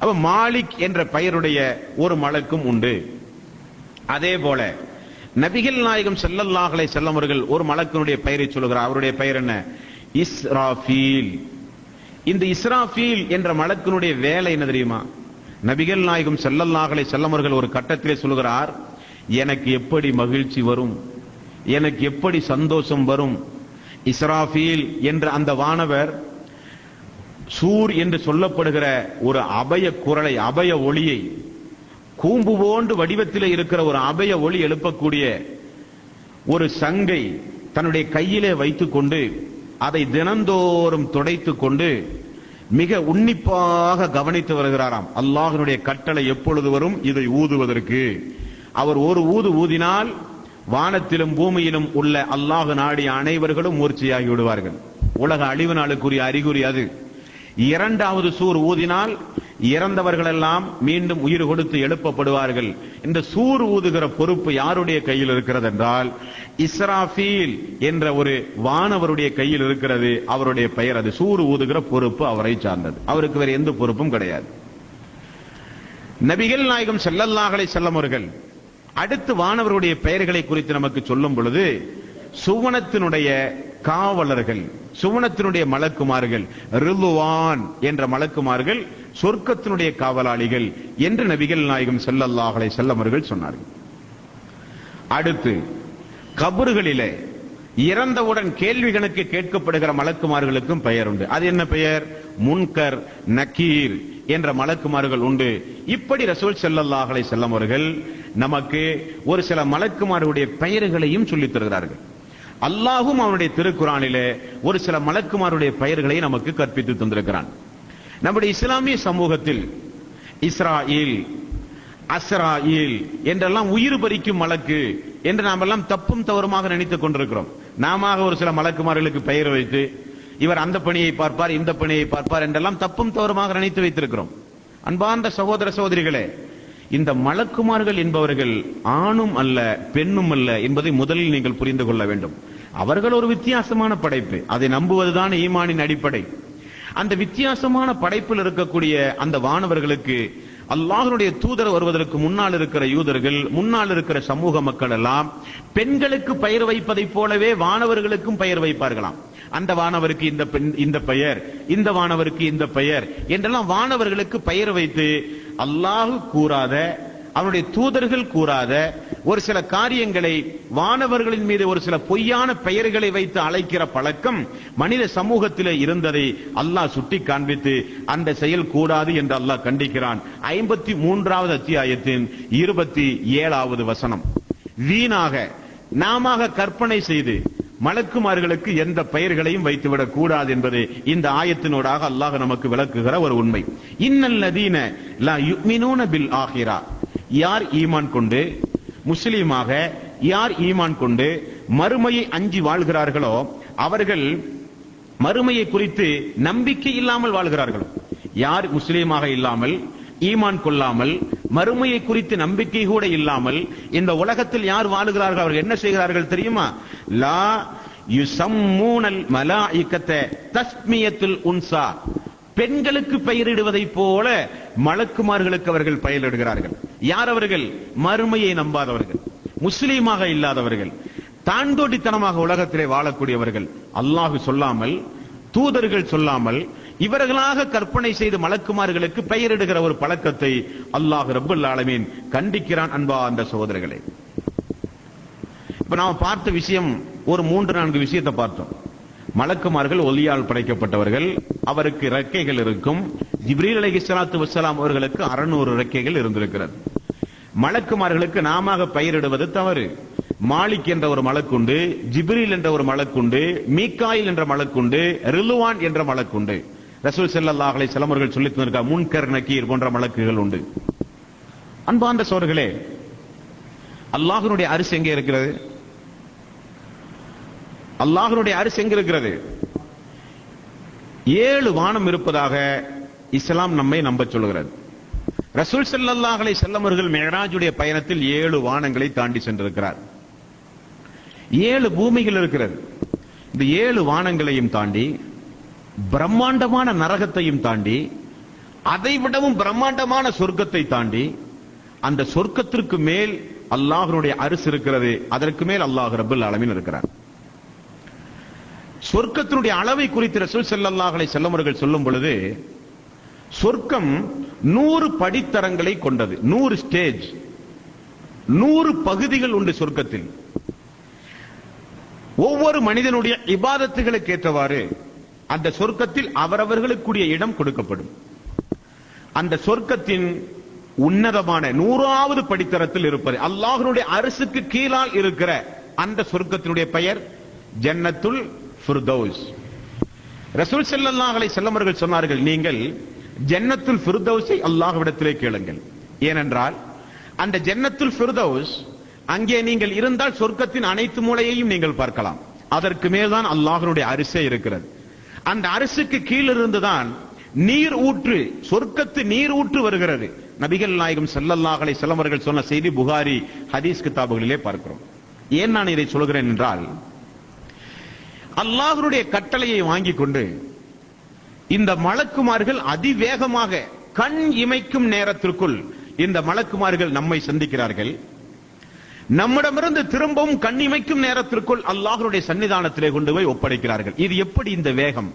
அப்ப மாலிக் என்ற பெயருடைய ஒரு மலக்கும் உண்டு. அதே போல நபிகள் நாயகம் ஸல்லல்லாஹு அலைஹி வஸல்லம் அவர்கள் ஒரு மலக்கினுடைய பெயரை சொல்கிறார். அவருடைய பெயர் என்ன? இஸ்ராஃபீல். இந்த இஸ்ராஃபீல் என்ற மலக்கினுடைய வேலை என்ன தெரியுமா? நபிகள் நாயகம் ஸல்லல்லாஹு அலைஹி வஸல்லம் அவர்கள் ஒரு கட்டத்திலே சொல்கிறார், எனக்கு எப்படி மகிழ்ச்சி வரும், எனக்கு எப்படி சந்தோஷம் வரும். இஸ்ராஃபீல் என்ற அந்த வானவர் சூர் என்று சொல்லப்படுகிற ஒரு அபய குரலை, அபய ஒளியை, கூம்பு போன்று வடிவத்தில் இருக்கிற ஒரு அபய ஒளி எழுப்பக்கூடிய ஒரு சங்கை தன்னுடைய கையிலே வைத்துக் கொண்டு அதை தினந்தோறும் துடைத்துக் கொண்டு மிக உன்னிப்பாக கவனித்து வருகிறாராம். அல்லாஹ்வினுடைய கட்டளை எப்பொழுது வரும் இதை ஊதுவதற்கு. அவர் ஒரு ஊது ஊதினால் வானத்திலும் பூமியிலும் உள்ள அல்லாஹ் நாடிய அனைவர்களும் மூர்ச்சையாகி விடுவார்கள். உலக அழிவு நாளுக்குரிய அறிகுறி அது. இரண்டாவது சூர் ஊதினால் இறந்தவர்கள் எல்லாம் மீண்டும் உயிர் கொடுத்து எழுப்பப்படுவார்கள். இந்த சூர் ஊதுகிற பொறுப்பு யாருடைய கையில் இருக்கிறது என்றால், இஸ்ராஃபீல் என்ற ஒரு வானவருடைய கையில் இருக்கிறது. அவருடைய பெயர் அது. சூர் ஊதுகிற பொறுப்பு அவரை சார்ந்தது. அவருக்கு வேற எந்த பொறுப்பும் கிடையாது. நபிகள் நாயகம் ஸல்லல்லாஹு அலைஹி வஸல்லம் அவர்கள் அடுத்து வானவருடைய பெயர்களை குறித்து நமக்கு சொல்லும் பொழுது, சுவனத்தினுடைய காவலர்கள், சுவனத்தினுடைய மலக்குமார்கள், ரிதுவான் என்ற மலக்குமார்கள் சொர்க்கத்தினுடைய காவலாளிகள் என்று நபிகள் நாயகம் ஸல்லல்லாஹு அலைஹி வஸல்லம் அவர்கள் சொன்னார்கள். அடுத்து கபறுகளிலே இறந்தவுடன் கேள்வி கணக்கு கேட்கப்படுகிற மலக்குமார்களுக்கும் பெயர் உண்டு. அது என்ன பெயர்? முன்கர், நக்கீர் என்ற மலக்குமார்கள் உண்டு. இப்படி ரசூல் ஸல்லல்லாஹு அலைஹி வஸல்லம் அவர்கள் நமக்கு ஒரு சில மலக்குமார்களுடைய பெயர்களையும் சொல்லித் தருகிறார்கள். அல்லாஹும் அவனுடைய திருக்குர்ஆனிலே ஒரு சில மலக்குமாருடைய பெயர்களை நமக்கு கற்பித்து தந்திருக்கிறான். நம்முடைய இஸ்லாமிய சமூகத்தில் இஸ்ராயில், அஸ்ராயில் என்றெல்லாம் உயிர் பறிக்கும் மலக்கு என்று நாம் எல்லாம் தப்பும் தவறுமாக நினைத்துக் கொண்டிருக்கிறோம். நாம ஒரு சில மலக்குமார்களுக்கு பெயர் வைத்து இவர் அந்த பணியை பார்ப்பார், இந்த பணியை பார்ப்பார் என்றெல்லாம் தப்பும் தவறுமாக நினைத்து வைத்திருக்கிறோம். அன்பார்ந்த சகோதர சகோதரிகளே, இந்த மலக்குமார்கள் என்பவர்கள் ஆணும் அல்ல பெண்ணும் அல்ல என்பதை முதலில் நீங்கள் புரிந்து கொள்ள வேண்டும். அவர்கள் ஒரு வித்தியாசமான படைப்பு. அதை நம்புவதுதான் ஈமானின் அடிப்படை. அந்த வித்தியாசமான படைப்பில் இருக்கக்கூடிய அந்த வானவர்களுக்கு அல்லாஹ்வுடைய தூதர் வருவதற்கு முன்னால் இருக்கிற யூதர்கள், முன்னால் இருக்கிற சமூக மக்கள் எல்லாம் பெண்களுக்கு பெயர் வைப்பதைப் போலவே வானவர்களுக்கும் பெயர் வைப்பார்களாம். அந்த வானவருக்கு இந்த பெயர், இந்த வானவருக்கு இந்த பெயர் என்றெல்லாம் வானவர்களுக்கு பெயர் வைத்து அல்லாஹ் கூறாத, அவனுடைய தூதர்கள் கூறாத ஒரு சில காரியங்களை வானவர்களின் மீது ஒரு சில பொய்யான பெயர்களை வைத்து அழைக்கிற பழக்கம் மனித சமூகத்திலே இருந்ததை அல்லாஹ் சுட்டி காண்பித்து அந்த செயல் கூடாது என்று அல்லாஹ் கண்டிக்கிறான். 53வது அத்தியாயத்தின் 27வது வசனம். வீணாக நாம கற்பனை செய்து மலக்குமார்களுக்கு எந்த பெயர்களையும் வைத்துவிடக் கூடாது என்பது இந்த ஆயத்தினூடாக அல்லாஹ் நமக்கு விளக்குகிற ஒரு உண்மை. இன்னல்லதீன லா யுமினூன பில் ஆகிரா, யார் ஈமான் கொண்டு முஸ்லீமாக, யார் ஈமான் கொண்டு மறுமையை அஞ்சி வாழ்கிறார்களோ அவர்கள் மறுமையை குறித்து நம்பிக்கை இல்லாமல் வாழ்கிறார்கள். யார் முஸ்லீமாக இல்லாமல், ஈமான் கொள்ளாமல், மறுமையை குறித்து நம்பிக்கை கூட இல்லாமல் இந்த உலகத்தில் யார் வாழுகிறார்கள், அவர்கள் என்ன செய்கிறார்கள் தெரியுமா? லா யுஸம்மூனல் மலாயிகத தஸ்மியத்துல் உன்சா, பெண்களுக்கு பெயரிடுவதை போல மலக்குமார்களுக்கு அவர்கள் பெயரிடுகிறார்கள். யார் அவர்கள்? மறுமையை நம்பாதவர்கள், முஸ்லீமாக இல்லாதவர்கள், தாண்டோடித்தனமாக உலகத்திலே வாழக்கூடியவர்கள். அல்லாஹ் சொல்லாமல், தூதர்கள் சொல்லாமல் இவர்களாக கற்பனை செய்து மலக்குமார்களுக்கு பெயரிடுகிற ஒரு பழக்கத்தை அல்லாஹ் ரப்பல் ஆலமீன் கண்டிக்கிறான். அன்பா அந்த சகோதரர்களே, இப்ப நாம பார்த்த விஷயம் ஒரு 3-4 விஷயத்தை பார்த்தோம். மலக்குமார்கள் ஒலியால் படைக்கப்பட்டவர்கள், அவருக்கு ரெக்கைகள் இருக்கும். ஜிப்ரீல் அலைஹிஸ்ஸலாத்து வஸ்ஸலாம் அவர்களுக்கு 600 ரெக்கைகள் இருந்திருக்கிறது. மலக்குமார்களுக்கு நாம பெயரிடுவது தவறு. மாலிக் என்ற ஒரு மலக்குண்டு, ஜிப்ரீல் என்ற ஒரு மலக்குண்டு, மீகாயில் என்ற மலக்குண்டு, ரிலுவான் என்ற மலக்குண்டு. ரசூல் ஸல்லல்லாஹு அலைஹி வஸல்லம் அவர்கள் சொல்லித் தந்திருக்கார், முன்கர் நக்கீர் போன்ற மலக்குகள் உண்டு. அன்பார்ந்த சகோதரர்களே, அல்லாஹ்வுடைய அரிசி எங்கே இருக்கிறது? அல்லாஹ்வுடைய அரிசி எங்க இருக்கிறது? 7 வானம் இருப்பதாக இஸ்லாம் நம்மை நம்ப சொல்கிறது. ரசூல் ஸல்லல்லாஹு அலைஹி வஸல்லம் அவர்கள் மிஅராஜுடைய பயணத்தில் 7 வானங்களை தாண்டி சென்றிருக்கிறார். 7 பூமிகள் இருக்கிறது. இந்த 7 வானங்களையும் தாண்டி, பிரம்மாண்டமான நரகத்தையும் தாண்டி, அதை விடவும் பிரம்மாண்டமான சொர்க்கத்தை தாண்டி, அந்த சொர்க்கத்திற்கு மேல் அல்லாஹ்வுடைய அரிசி இருக்கிறது. அதற்கு மேல் அல்லாஹ் ரப்பல் ஆலமீன் இருக்கிறார். சொர்க்கத்தினுடைய அளவை குறித்து ரசூல் ஸல்லல்லாஹு அலைஹி வஸல்லம் அவர்கள் சொல்லும் பொழுது, சொர்க்கம் 100 படித்தரங்களை கொண்டது. 100 ஸ்டேஜ், 100 பகுதிகள் உண்டு சொர்க்கத்தில். ஒவ்வொரு மனிதனுடைய இபாதத்துகளுக்கு ஏற்றவாறு அந்த சொர்க்கத்தில் அவரவர்களுக்குரிய இடம் கொடுக்கப்படும். அந்த சொர்க்கத்தின் உன்னதமான 100வது படித்தரத்தில் இருப்பது அல்லாஹ்வுடைய அரிசுக்கு கீழால் இருக்கிற அந்த சொர்க்கத்தினுடைய பெயர் ஜன்னத்துல் ஃபிர்தௌஸ். ரசூல் ஸல்லல்லாஹு அலைஹி வஸல்லம் அவர்கள் சொன்னார்கள், நீங்கள் ஜன்னத்துல் ஃபிர்தௌஸை அல்லாஹ்விடத்திலே கேளுங்கள். ஏனென்றால் அந்த ஜன்னத்துல் ஃபிர்தௌஸ், அங்கே நீங்கள் இருந்தால் சொர்க்கத்தின் அனைத்து மூலையையும் நீங்கள் பார்க்கலாம். அதற்கு மேல்தான் அல்லாஹ்வுடைய அரிசே இருக்கிறது. அந்த அரிசுக்கு கீழிருந்துதான் நீர் ஊற்று, சொர்க்கத்து நீர் ஊற்று வருகிறது. நபிகள் நாயகம் ஸல்லல்லாஹு அலைஹி வஸல்லம் அவர்கள் சொன்ன செய்தி புகாரி ஹதீஸ் கிதாபுகளிலே பார்க்கிறோம். ஏன் நான் இதை சொல்கிறேன் என்றால், அல்லாஹ்வுடைய கட்டளையை வாங்கிக் கொண்டு இந்த மலக்குமார்கள் அதிவேகமாக கண் இமைக்கும் நேரத்திற்குள் இந்த மலக்குமார்கள் நம்மை சந்திக்கிறார்கள். நம்மிடமிருந்து திரும்பவும் கண் இமைக்கும் நேரத்திற்குள் அல்லாஹ்வுடைய சன்னிதானத்திலே கொண்டு போய் ஒப்படைக்கிறார்கள். இது எப்படி இந்த வேகம்?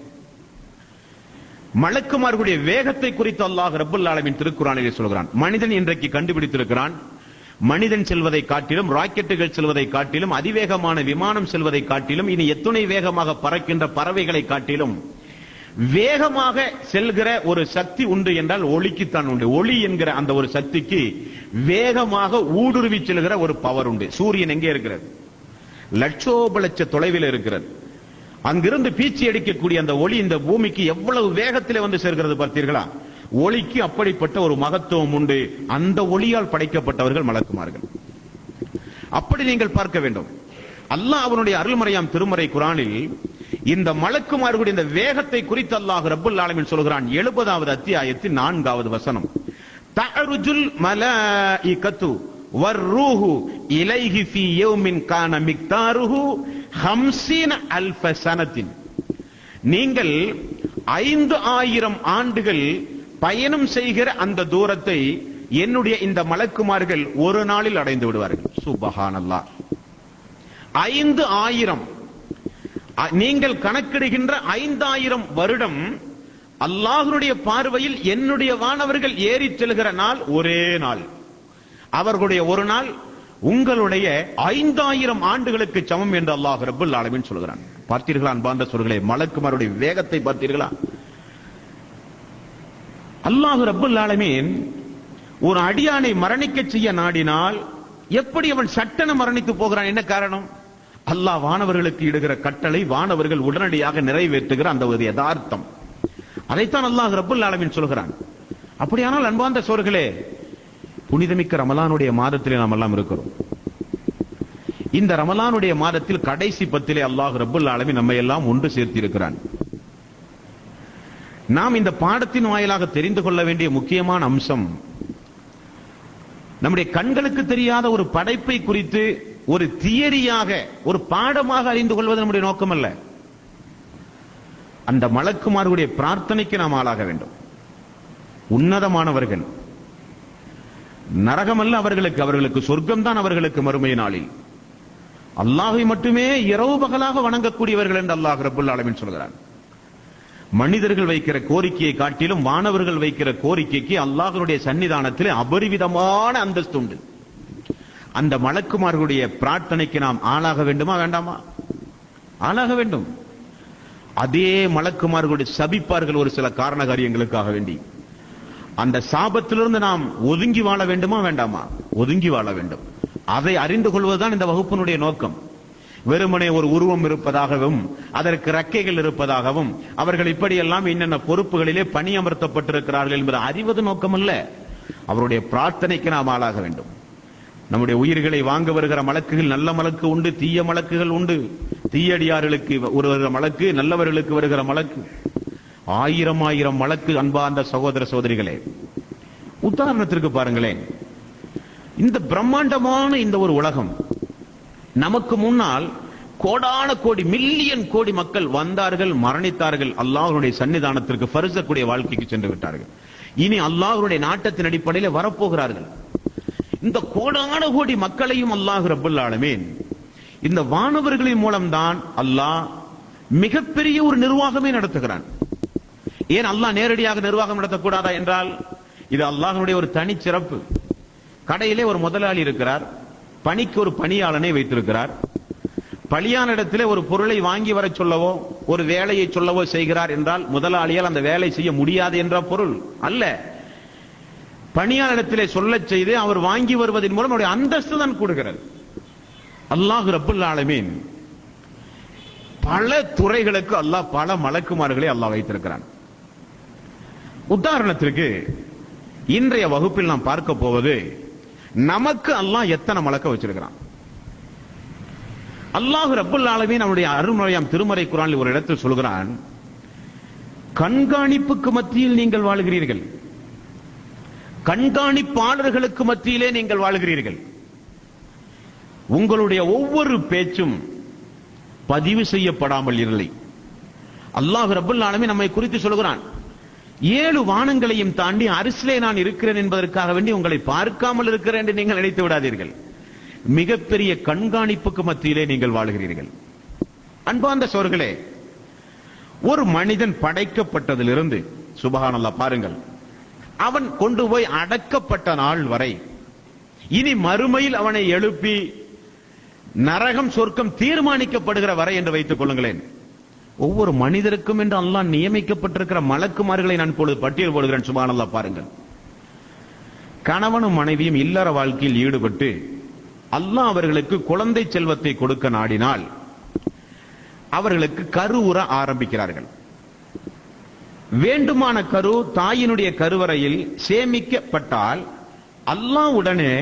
மலக்குமார்களுடைய வேகத்தை குறித்து அல்லாஹ் ரப்பல் ஆலமீன் திருக்குர்ஆனிலே சொல்கிறான். மனிதன் இன்றைக்கு கண்டுபிடித்திருக்கிறான், மனிதன் செல்வதை காட்டிலும், ராக்கெட்டுகள் செல்வதை காட்டிலும், அதிவேகமான விமானம் செல்வதை காட்டிலும், இனி எத்துணை வேகமாக பறக்கின்ற பறவைகளை காட்டிலும் வேகமாக செல்கிற ஒரு சக்தி உண்டு என்றால் ஒளிக்குத்தான் உண்டு. ஒளி என்கிற அந்த ஒரு சக்திக்கு வேகமாக ஊடுருவி செல்கிற ஒரு பவர் உண்டு. சூரியன் எங்கே இருக்கிறது? லட்சோப லட்ச தொலைவில் இருக்கிறது. அங்கிருந்து பீச்சி அடிக்கக்கூடிய அந்த ஒளி இந்த பூமிக்கு எவ்வளவு வேகத்திலே வந்து சேர்கிறது பார்த்தீர்களா? ஒளிக்கு அப்படிப்பட்ட ஒரு மகத்துவம் உண்டு. அந்த ஒளியால் படைக்கப்பட்டவர்கள் மலக்குமார்கள். அப்படி நீங்கள் பார்க்க வேண்டும். அல்லாஹ் அவனுடைய அருள்மறையாம் திருமறை குர்ஆனில் இந்த மலக்குமார்களுடைய இந்த வேகத்தை குறித்து அல்லாஹ் ரப்பல் ஆலமீன் சொல்கிறான். 70வது அத்தியாயத்தின் 4வது வசனம், தஅருஜுல் மலாயிகத்து வர்ரூஹு இலைஹி ஃபீ யௌமின் கான மிக்தாருஹு 50,000 சனத்தின். நீங்கள் 5000 ஆண்டுகள் பயணம் செய்கிற அந்த தூரத்தை என்னுடைய இந்த மலக்குமார்கள் ஒரு நாளில் அடைந்து விடுவார்கள். சுப்ஹானல்லாஹ். 5000 நீங்கள் கணக்கிடுகின்ற 5000 வருடம் அல்லாஹ்வுடைய பார்வையில் என்னுடைய வானவர்கள் ஏறி செல்கிற நாள் ஒரே நாள். அவர்களுடைய ஒரு நாள் உங்களுடைய 5000 ஆண்டுகளுக்கு சமம் என்று அல்லாஹ் ரப்பல் ஆலமீன் சொல்கிறான். பார்த்தீர்களா அன்பார்ந்த சகோதரர்களே, மலக்குமாருடைய வேகத்தை பார்த்தீர்களா? அல்லாஹ் ரப்பல் ஆலமீன் ஒரு அடியானை மரணிக்க செய்ய நாடினால் எப்படி அவன் சட்டென மரணித்து போகிறான்? என்ன காரணம்? அல்லாஹ் வானவர்களுக்கு இடுகிற கட்டளை வானவர்கள் உடனடியாக நிறைவேற்றுகிற அந்த ஒரு யதார்த்தம். அதைத்தான் அல்லாஹ் ரப்பல் ஆலமீன் சொல்கிறான். அப்படியானால் அன்பார்ந்த சகோதரர்களே, புனிதமிக்க ரமலானுடைய மாதத்திலே நாம் எல்லாம் இருக்கிறோம். இந்த ரமலானுடைய மாதத்தில் கடைசி 10 அல்லாஹ் ரப்பல் ஆலமீன் நம்மை எல்லாம் ஒன்று சேர்த்து இருக்கிறான். நாம் இந்த பாடத்தின் வாயிலாக தெரிந்து கொள்ள வேண்டிய முக்கியமான அம்சம், நம்முடைய கண்களுக்கு தெரியாத ஒரு படைப்பை குறித்து ஒரு தியரியாக, ஒரு பாடமாக அறிந்து கொள்வது நம்முடைய நோக்கம் அல்ல. அந்த மலக்குமார்களுடைய பிரார்த்தனைக்கு நாம் ஆளாக வேண்டும். உன்னதமானவர்கள். நரகமல்ல அவர்களுக்கு சொர்க்கம் தான் அவர்களுக்கு மறுமை நாளில். அல்லாஹை மட்டுமே இரவு பகலாக வணங்கக்கூடியவர்கள் என்று அல்லாஹ் ரப்பல் ஆலமீன் சொல்கிறார். மனிதர்கள் வைக்கிற கோரிக்கையை காட்டிலும் வானவர்கள் வைக்கிற கோரிக்கைக்கு அல்லாஹ்வுடைய சன்னிதானத்தில் அபரிவிதமான அந்தஸ்து உண்டு. அந்த மலக்குமார்களுடைய பிரார்த்தனைக்கு நாம் ஆளாக வேண்டுமா வேண்டாமா? ஆளாக வேண்டும். அதே மலக்குமார்களுடைய சபிப்பார்கள் ஒரு சில காரண காரியங்களுக்காக வேண்டி. அந்த சாபத்திலிருந்து நாம் ஒதுங்கி வாழ வேண்டுமா வேண்டாமா? ஒதுங்கி வாழ வேண்டும். அதை அறிந்து கொள்வதுதான் இந்த வகுப்பினுடைய நோக்கம். வெறுமனே ஒரு உருவம் இருப்பதாகவும் அதற்கு ரெக்கைகள் இருப்பதாகவும் அவர்கள் இப்படியெல்லாம் என்னென்ன பொறுப்புகளிலே பணியமர்த்தப்பட்டிருக்கிறார்கள் என்பதை அறிவது நோக்கம் அல்ல. அவருடைய பிரார்த்தனைக்கு நாம் ஆளாக வேண்டும். நம்முடைய உயிர்களை வாங்க வருகிற மலக்குகள் நல்ல மலக்கு உண்டு, தீய மலக்குகள் உண்டு. தீயடியார்களுக்கு வருகிற மலக்கு, நல்லவர்களுக்கு வருகிற மலக்கு, ஆயிரம் ஆயிரம் மலக்கு. அன்பார்ந்த சகோதர சகோதரிகளே, உதாரணத்திற்கு பாருங்களேன், இந்த பிரம்மாண்டமான இந்த ஒரு உலகம், நமக்கு முன்னால் கோடான கோடி மில்லியன் கோடி மக்கள் வந்தார்கள், மரணித்தார்கள், அல்லாஹ்வுடைய சன்னிதானத்திற்கு பரிசக்கூடிய வாழ்க்கைக்கு சென்று விட்டார்கள். இனி அல்லாஹ்வுடைய நாட்டத்தின் அடிப்படையில் வரப்போகிறார்கள். இந்த கோடான கோடி மக்களையும் அல்லாஹ் ரப்பல் ஆலமீன் இந்த வானவர்களின் மூலம்தான் அல்லாஹ் மிகப்பெரிய ஒரு நிர்வாகமே நடத்துகிறான். ஏன் அல்லாஹ் நேரடியாக நிர்வாகம் நடத்தக்கூடாதா என்றால் இது அல்லாஹ்வுடைய ஒரு தனி சிறப்பு. கடையிலே ஒரு முதலாளி இருக்கிறார், பணிக்கு ஒரு பணியாளனை வைத்திருக்கிறார். பலியான இடத்திலே ஒரு பொருளை வாங்கி வர சொல்லவோ ஒரு வேலையை சொல்லவோ செய்கிறார் என்றால் முதலாளியால் அந்த வேலை செய்ய முடியாது என்ற பொருள் அல்ல. பணியாளரிடத்திலே சொல்ல செய்து அவர் வாங்கி வருவதன் மூலம் அவருடைய அந்தஸ்து தான் கூடுகிறது. அல்லாஹ் ரப்பல் ஆலமீன் பல துறைகளுக்கு அல்லாஹ் பல மலக்குமார்களை அல்லாஹ் வைத்திருக்கிறான். உதாரணத்திற்கு இன்றைய வகுப்பில் நாம் பார்க்க போவது, நமக்கு அல்லாஹ் எத்தனை மலக்க வச்சிருக்கிறான். அல்லாஹ் ரப்பல் ஆலமீன் அவருடைய அருள்மறையாம் திருமறை குர்ஆனில் ஒரு இடத்தில் சொல்கிறான், கண்காணிப்புக்கு மத்தியில் நீங்கள் வாழ்கிறீர்கள், கண்காணிப்பாளர்களுக்கு மத்தியிலே நீங்கள் வாழ்கிறீர்கள். உங்களுடைய ஒவ்வொரு பேச்சும் பதிவு செய்யப்படாமல் இல்லை. அல்லாஹ் ரப்பல் ஆலமீன் நம்மை குறித்து சொல்கிறான், 7 வானங்களையும் தாண்டி அரிசிலே நான் இருக்கிறேன் என்பதற்காக வேண்டி உங்களை பார்க்காமல் இருக்கிறேன் என்று நீங்கள் நினைத்து விடாதீர்கள். மிகப்பெரிய கண்காணிப்புக்கு மத்தியிலே நீங்கள் வாழ்கிறீர்கள். அன்பார்ந்த சோர்களே, ஒரு மனிதன் படைக்கப்பட்டதிலிருந்து சுபஹானல்லாஹ் பாருங்கள், அவன் கொண்டு போய் அடக்கப்பட்ட நாள் வரை, இனி மறுமையில் அவனை எழுப்பி நரகம் சொர்க்கம் தீர்மானிக்கப்படுகிற வரை என்று வைத்துக் கொள்ளுங்களேன். ஒவ்வொரு மனிதருக்கும் என்று அல்லாஹ் நியமிக்கப்பட்டிருக்கிற மலக்குமார்களை நான் இப்பொழுது பட்டியல் போடுகிறேன். சுப்ஹானல்லாஹ் பாருங்கள், கணவனும் மனைவியும் இல்லற வாழ்க்கையில் ஈடுபட்டு அல்லாஹ் அவர்களுக்கு குழந்தை செல்வத்தை கொடுக்க நாடினால் அவர்களுக்கு கருவுற ஆரம்பிக்கிறார்கள். வேண்டுமான கரு தாயினுடைய கருவறையில் சேமிக்கப்பட்டால் அல்லாஹ் உடனே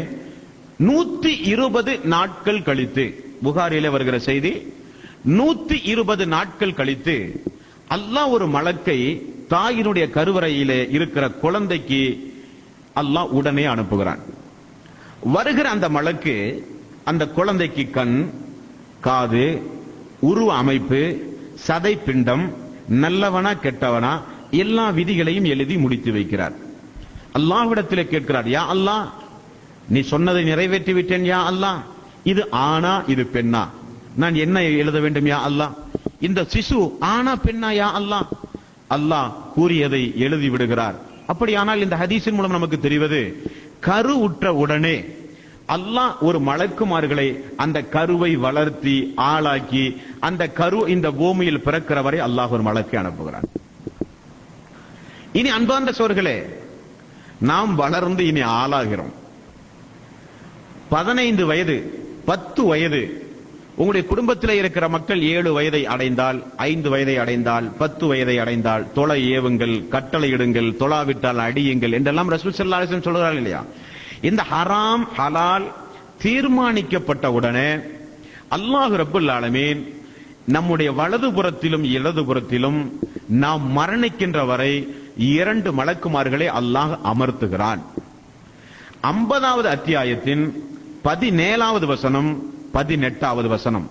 120 நாட்கள் கழித்து, புகாரிலே வருகிற செய்தி, 120 நாட்கள் கழித்து அல்லாஹ் ஒரு மலக்கை தாயினுடைய கருவறையிலே இருக்கிற குழந்தைக்கு அல்லாஹ் உடனே அனுப்புகிறான். வருகிற அந்த மலக்கு அந்த குழந்தைக்கு கண், காது, உருவ அமைப்பு, சதை பிண்டம், நல்லவனா கெட்டவனா எல்லா விதிகளையும் எழுதி முடித்து வைக்கிறார். அல்லாஹ்விடத்திலே கேட்கிறார், யா அல்லாஹ், நீ சொன்னதை நிறைவேற்றி விட்டேன் யா அல்லாஹ், இது ஆனா இது பெண்ணா, நான் என்ன எழுத வேண்டும் யா அல்லாஹ், இந்த சிசு ஆனா பெண்ணா யா அல்லாஹ். அல்லாஹ் கூறியதை எழுதி விடுகிறார். அப்படியானால் இந்த ஹதீஸின் மூலம் நமக்கு தெரிவது, கரு உற்ற உடனே அல்லாஹ் ஒரு மலக்குமார்களை அந்த கருவை வளர்த்தி ஆளாக்கி அந்த கரு இந்த பூமியில் பிறக்கிற வரை அல்லாஹ் ஒரு மலக்கை அனுப்புகிறான். இனி அன்பார்ந்த சோர்களே, நாம் வளர்ந்து இனி ஆளாகிறோம். 15 வயது 10 வயது, உங்களுடைய குடும்பத்தில் இருக்கிற மக்கள் 7 வயதை அடைந்தால், 5 வயதை அடைந்தால், 10 வயதை அடைந்தால் தொலை ஏவுங்கள், கட்டளை இடுங்கள், தொழாவிட்டால் அடியுங்கள் என்றெல்லாம் ரசூல் ஸல்லல்லாஹு அலைஹி வஸல்லம் சொல்கிறார்கள் இல்லையா? இந்த ஹராம் ஹலால் தீர்மானிக்கப்பட்ட உடனே அல்லாஹ் ரப்பல் ஆலமீன் நம்முடைய வலதுபுறத்திலும் இடதுபுறத்திலும் நாம் மரணிக்கின்ற வரை 2 மலக்குமார்களை அல்லாஹ் அமர்த்துகிறான். 50வது அத்தியாயத்தின் 17வது வசனம் 18வது வசனம்,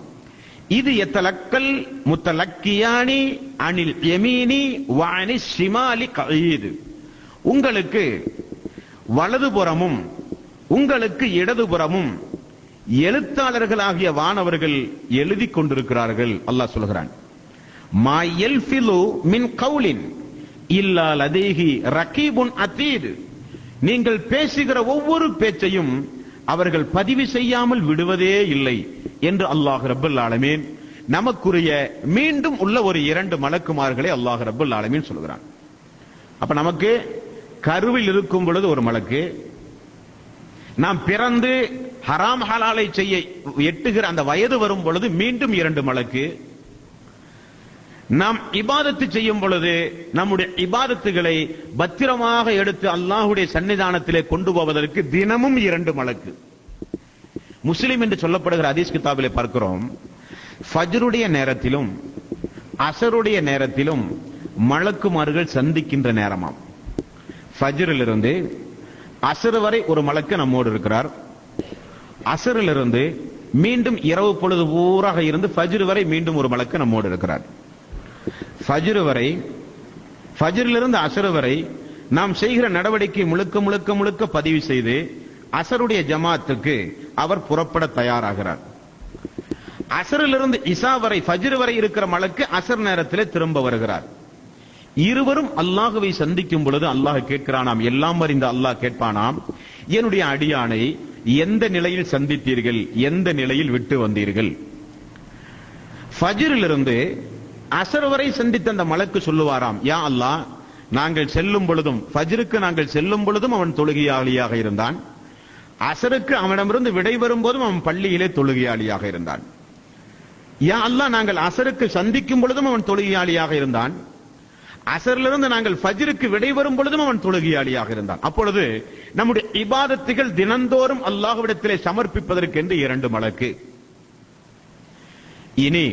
இது எத்தலக்கல் முத்தலக்கியானி அனில் யமீனி வஅனிஸ் ஷிமாலி கயீது, உங்களுக்கு வலதுபுறமும் உங்களுக்கு இடதுபுறமும் எழுத்தாளர்களாகிய வானவர்கள் எழுதி கொண்டிருக்கிறார்கள். அல்லாஹ் சொல்கிறான், மா யல்ஃபிலு மின் கௌலின் இல்லா லதைஹி ரகீபுன் அதீத். நீங்கள் பேசுகிற ஒவ்வொரு பேச்சையும் அவர்கள் பதிவு செய்யாமல் விடுவதே இல்லை என்று அல்லாஹ் ரப்பல் ஆலமீன் நமக்குரிய மீண்டும் உள்ள ஒரு 2 மலக்குமார்களை அல்லாஹ் ரப்பல் ஆலமீன் சொல்கிறான். அப்ப நமக்கு கருவில் இருக்கும் பொழுது ஒரு மலக்கு, நாம் பிறந்து ஹராம் ஹலாலை செய்ய எட்டுகிற அந்த வயது வரும் பொழுது மீண்டும் 2 மலக்கு, நாம் இபாதத்து செய்யும் பொழுது நம்முடைய இபாதத்துகளை பத்திரமாக எடுத்து அல்லாஹ்வுடைய சன்னிதானத்திலே கொண்டு போவதற்கு தினமும் 2 மலக்கு. முஸ்லிம் என்று சொல்லப்படுகிற ஹதீஸ் கிதாபிலே பார்க்கிறோம், ஃபஜ்ருடைய நேரத்திலும் அஸருடைய நேரத்திலும் மலக்குமார்கள் சந்திக்கின்ற நேரமாம். ஃபஜ்ரிலிருந்து அஸர் வரை ஒரு மலக்கு நம்மோடு இருக்கிறார். அஸரிலிருந்து மீண்டும் இரவு பொழுது பூராக இருந்து ஃபஜ்ர் வரை மீண்டும் ஒரு மலக்கு நம்மோடு இருக்கிறார். ஃபஜ்ர் வரை, ஃபஜ்ரிலிருந்து அஸர் வரை நாம் செய்கிற நடவடிக்கை முழுக்க முழுக்க முழுக்க பதிவு செய்து அஸருடைய ஜமாத்துக்கு அவர் புறப்பட தயாராகிறார். அஸரிலிருந்து இஷா வரை, ஃபஜ்ர் வரை இருக்கிற மலக்கு அஸர் நேரத்திலே திரும்ப வருகிறார். இருவரும் அல்லாஹ்வை சந்திக்கும் பொழுது அல்லாஹ் கேட்கிறானாம், எல்லாம் அறிந்த அல்லாஹ் கேட்பானாம், என்னுடைய அடியானை எந்த நிலையில் சந்தித்தீர்கள், எந்த நிலையில் விட்டு வந்தீர்கள்? ஃபஜ்ரிலிருந்து அஸர் வரை சந்தித்த அந்த மலக்கு சொல்லுவாராம், யா அல்லாஹ், நாங்கள் செல்லும் பொழுதும் ஃபஜ்ருக்கு நாங்கள் செல்லும் பொழுதும் அவன் தொழுகையாளியாக இருந்தான், அஸருக்கு அவனிடமிருந்து விடை வரும்போதும் அவன் பள்ளியிலே தொழுகையாளியாக இருந்தான். யா அல்லாஹ், நாங்கள் அஸருக்கு சந்திக்கும் பொழுதும் அவன் தொழுகையாளியாக இருந்தான், அஸரிலிருந்து நாங்கள் ஃபஜ்ருக்கு விடை வரும் பொழுதும் அவன் தொழுகையாளியாக இருந்தான். அப்பொழுது நம்முடைய இபாதத்துகள் தினந்தோறும் அல்லாஹ்விடத்திலே சமர்ப்பிப்பதற்கு என்று 2 மலக்கு. இனி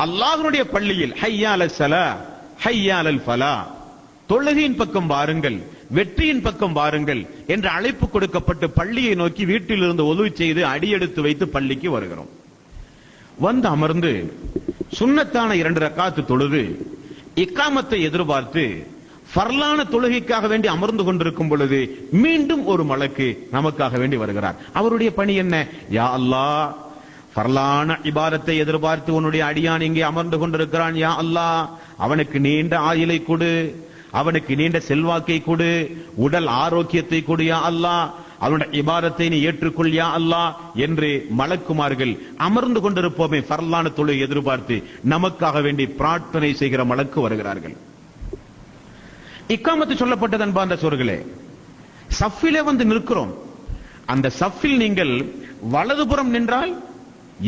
அல்லாஹ்வுடைய பள்ளியில் ஹய்யா அலஸ் ஸலா ஹய்யா அலல் ஃபலா, தொழுகையின் பக்கம் வாருங்கள், வெற்றியின் பக்கம் வாருங்கள் என்ற அழைப்பு கொடுக்கப்பட்டு பள்ளியை நோக்கி வீட்டிலிருந்து ஒது செய்து அடியெடுத்து வைத்து பள்ளிக்கு வருகிறோம். வந்து அமர்ந்து சுன்னத்தான 2 ரக்காத்து தொழுது இக்காமத்தை எதிர்பார்த்து ஃபர்லான தொழுகைக்காக வேண்டி அமர்ந்து கொண்டிருக்கும் பொழுது மீண்டும் ஒரு மலக்கு நமக்காக வேண்டி வருகிறார். அவருடைய பணி என்ன? யா அல்லாஹ், ஃபர்லான இபாதத்தை எதிர்பார்த்து உன்னுடைய அடியான் இங்கே அமர்ந்து கொண்டிருக்கிறான், யா அல்லாஹ், அவனுக்கு நீண்ட ஆயுளை கொடு, அவனுக்கு நீண்ட செல்வாக்கை கொடு, உடல் ஆரோக்கியத்தை கொடு யா அல்லாஹ், அவனுடைய இபாதத்தை நீ ஏற்றுக்கொள் யா அல்லாஹ் என்று மலக்குமார்கள் அமர்ந்து கொண்டிருப்போமே ஃபர்லான தொழுகை எதிர்பார்த்து நமக்காக வேண்டி பிரார்த்தனை செய்கிற மலக்கு வருகிறார்கள். இக்காமத்து சொல்லப்பட்டது அன்பார்ந்த சோர்களே, சஃபிலே வந்து நிற்கிறோம். அந்த சஃபில் நீங்கள் வலதுபுறம் நின்றால்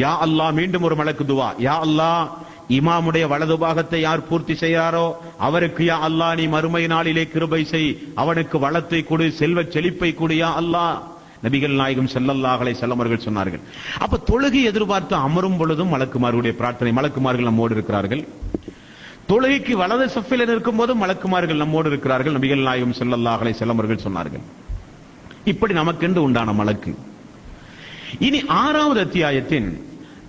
யா அல்லாஹ், மீண்டும் ஒரு மலக்கு துவா, யா அல்லாஹ், இமாமுடைய வலது பாகத்தை யார் பூர்த்தி செய்யாரோ அவருக்கு யா அல்லாஹ் நீ மறுமை நாளிலே கிருபை செய், அவனுக்கு வளத்தை கொடு, செல்வ செழிப்பை கொடு யா அல்லாஹ். நபிகள் நாயகம் ஸல்லல்லாஹு அலைஹி வஸல்லம் அவர்கள் சொன்னார்கள். அப்ப தொழுகை எதிர்பார்த்து அமரும் பொழுதும் மலக்குமார்களுடைய பிரார்த்தனை, மலக்குமார்கள் நம்மோடு இருக்கிறார்கள். தொழுகைக்கு வலது சஃபில் இருக்கும் போதும் மலக்குமார்கள் நம்மோடு இருக்கிறார்கள். நபிகள் நாயகம் ஸல்லல்லாஹு அலைஹி வஸல்லம் அவர்கள் சொன்னார்கள். இப்படி நமக்கென்று உண்டான மலக்கு. இனி 6வது அத்தியாயத்தின்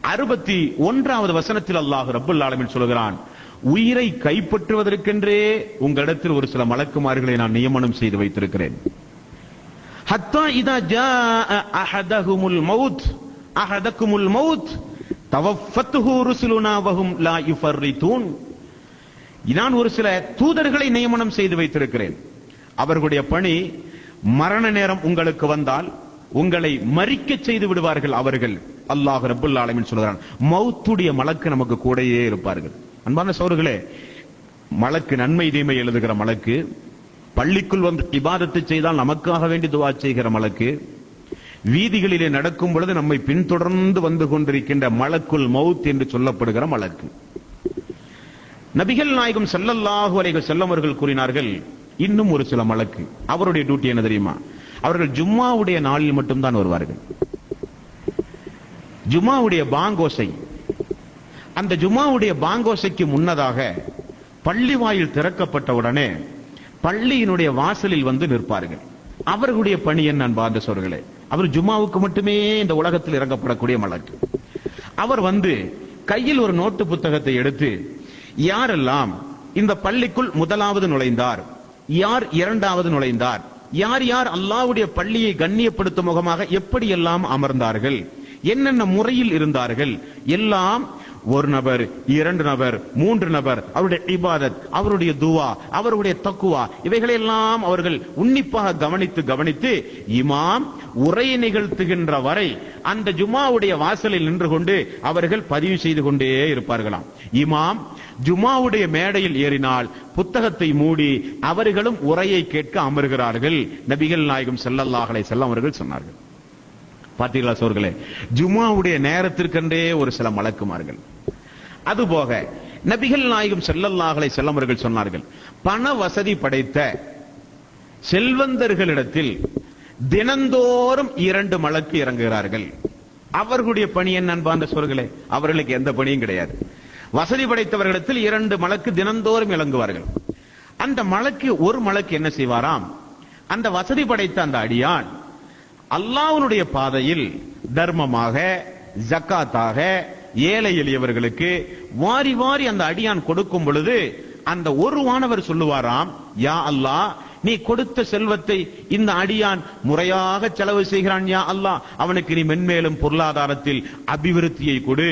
61வது வசனத்தில் அல்லாஹ் ரப்பல் ஆலமீன் சொல்கிறான், உயிரை கைப்பற்றுவதற்கென்றே உங்களிடத்தில் ஒரு சில மலக்குமார்களை நான் நியமனம் செய்து வைத்திருக்கிறேன். ஹத்தா இதா ஜாஅ அஹதகுமுல் மௌத் தவஃபத்துஹு ருசுலுனா வஹும் லா யுஃபர்ரிதூன். நான் ஒரு சில தூதர்களை நியமனம் செய்து வைத்திருக்கிறேன். அவர்களுடைய பணி, மரண நேரம் உங்களுக்கு வந்தால் உங்களை மரிக்க செய்து விடுவார்கள் அவர்கள். அல்லாஹ் ரப்பல் ஆலமீன் சொல்கிறான், மௌத்துடைய மலக்கு நமக்கு கூடயே இருப்பார்கள். அன்பான சகோதரர்களே, மலக்கு நன்மை தீமை எழுதுகிற மலக்கு, பள்ளிக்குள் வந்து இபாதத்து செய்தால் நமக்காக வேண்டி துஆ செய்கிற மலக்கு, வீதிகளிலே நடக்கும் பொழுது நம்மை பின்தொடர்ந்து வந்து கொண்டிருக்கின்ற மலக்குல் மௌத் என்று சொல்லப்படுகிற மலக்கு. நபிகள் நாயகம் ஸல்லல்லாஹு அலைஹி வஸல்லம் அவர்கள் கூறினார்கள், இன்னும் ஒரு சில மலக்கு, அவருடைய டியூட்டி என்ன தெரியுமா? அவர்கள் ஜும்மாவுடைய நாளில் மட்டும்தான் வருவார்கள். ஜும்மாவுடைய பாங்கோசை, அந்த ஜும்மாவுடைய பாங்கோசைக்கு முன்னதாக பள்ளி வாயில் திறக்கப்பட்டவுடனே பள்ளியினுடைய வாசலில் வந்து நிற்பார்கள். அவர்களுடைய பணி என்ன அன்பார்ந்த சகோதரர்களே? அவர் ஜும்மாவுக்கு மட்டுமே இந்த உலகத்தில் இறங்கப்படக்கூடிய மலக்கு. அவர் வந்து கையில் ஒரு நோட்டு புத்தகத்தை எடுத்து, யாரெல்லாம் இந்த பள்ளிக்குள் முதலாவது நுழைந்தார், யார் இரண்டாவது நுழைந்தார், யார் யார் அல்லாஹ்வுடைய பள்ளியை கண்ணியப்படுத்தும் முகமாக எப்படியெல்லாம் அமர்ந்தார்கள், என்னென்ன முறையில் இருந்தார்கள், எல்லாம் ஒரு நபர், இரண்டு நபர், மூன்று நபர், அவருடைய இபாதத், அவருடைய துவா, அவருடைய தக்குவா, இவைகளெல்லாம் அவர்கள் உன்னிப்பாக கவனித்து இமாம் உரையை நிகழ்த்துகின்ற வரை அந்த ஜுமாவுடைய வாசலில் நின்று கொண்டு அவர்கள் பதிவு செய்து கொண்டே இருப்பார்களாம். இமாம் ஜுமாவுடைய மேடையில் ஏறினால் புத்தகத்தை மூடி அவர்களும் உரையை கேட்க அமர்கிறார்கள். நபிகள் நாயகம் ஸல்லல்லாஹு அலைஹி வஸல்லம் அவர்கள் சொன்னார்கள். பார்த்தீர்களா சோர்களே, ஜுமாவுடைய நேரத்திற்கென்றே ஒரு சில மலக்குமார்கள். அதுபோக நபிகள் நாயகம் ஸல்லல்லாஹு அலைஹி வஸல்லம் அவர்கள் சொன்னார்கள், பண வசதி படைத்த செல்வந்தர்களிடத்தில் தினந்தோறும் 2 மலக்கு இறங்குகிறார்கள். அவர்களுடைய பணி என்ன அன்பார்ந்த சோர்களே? அவர்களுக்கு எந்த பணியும் கிடையாது. வசதி படைத்தவர்களிடத்தில் 2 மலக்கு தினந்தோறும் இறங்குவார்கள். அந்த மலக்கு, ஒரு மலக்கு என்ன செய்வாராம், அந்த வசதி படைத்த அந்த அடியான் அல்லாஹ்வுடைய பாதையில் தர்மமாக, ஜக்காத்தாக, ஏழை எளியவர்களுக்கு வாரி வாரி அந்த அடியான் கொடுக்கும் பொழுது அந்த ஒரு வானவர் சொல்லுவாராம், யா அல்லாஹ், நீ கொடுத்த செல்வத்தை இந்த அடியான் முறையாக செலவு செய்கிறான், யா அல்லாஹ், அவனுக்கு நீ மென்மேலும் பொருளாதாரத்தில் அபிவிருத்தியை கொடு,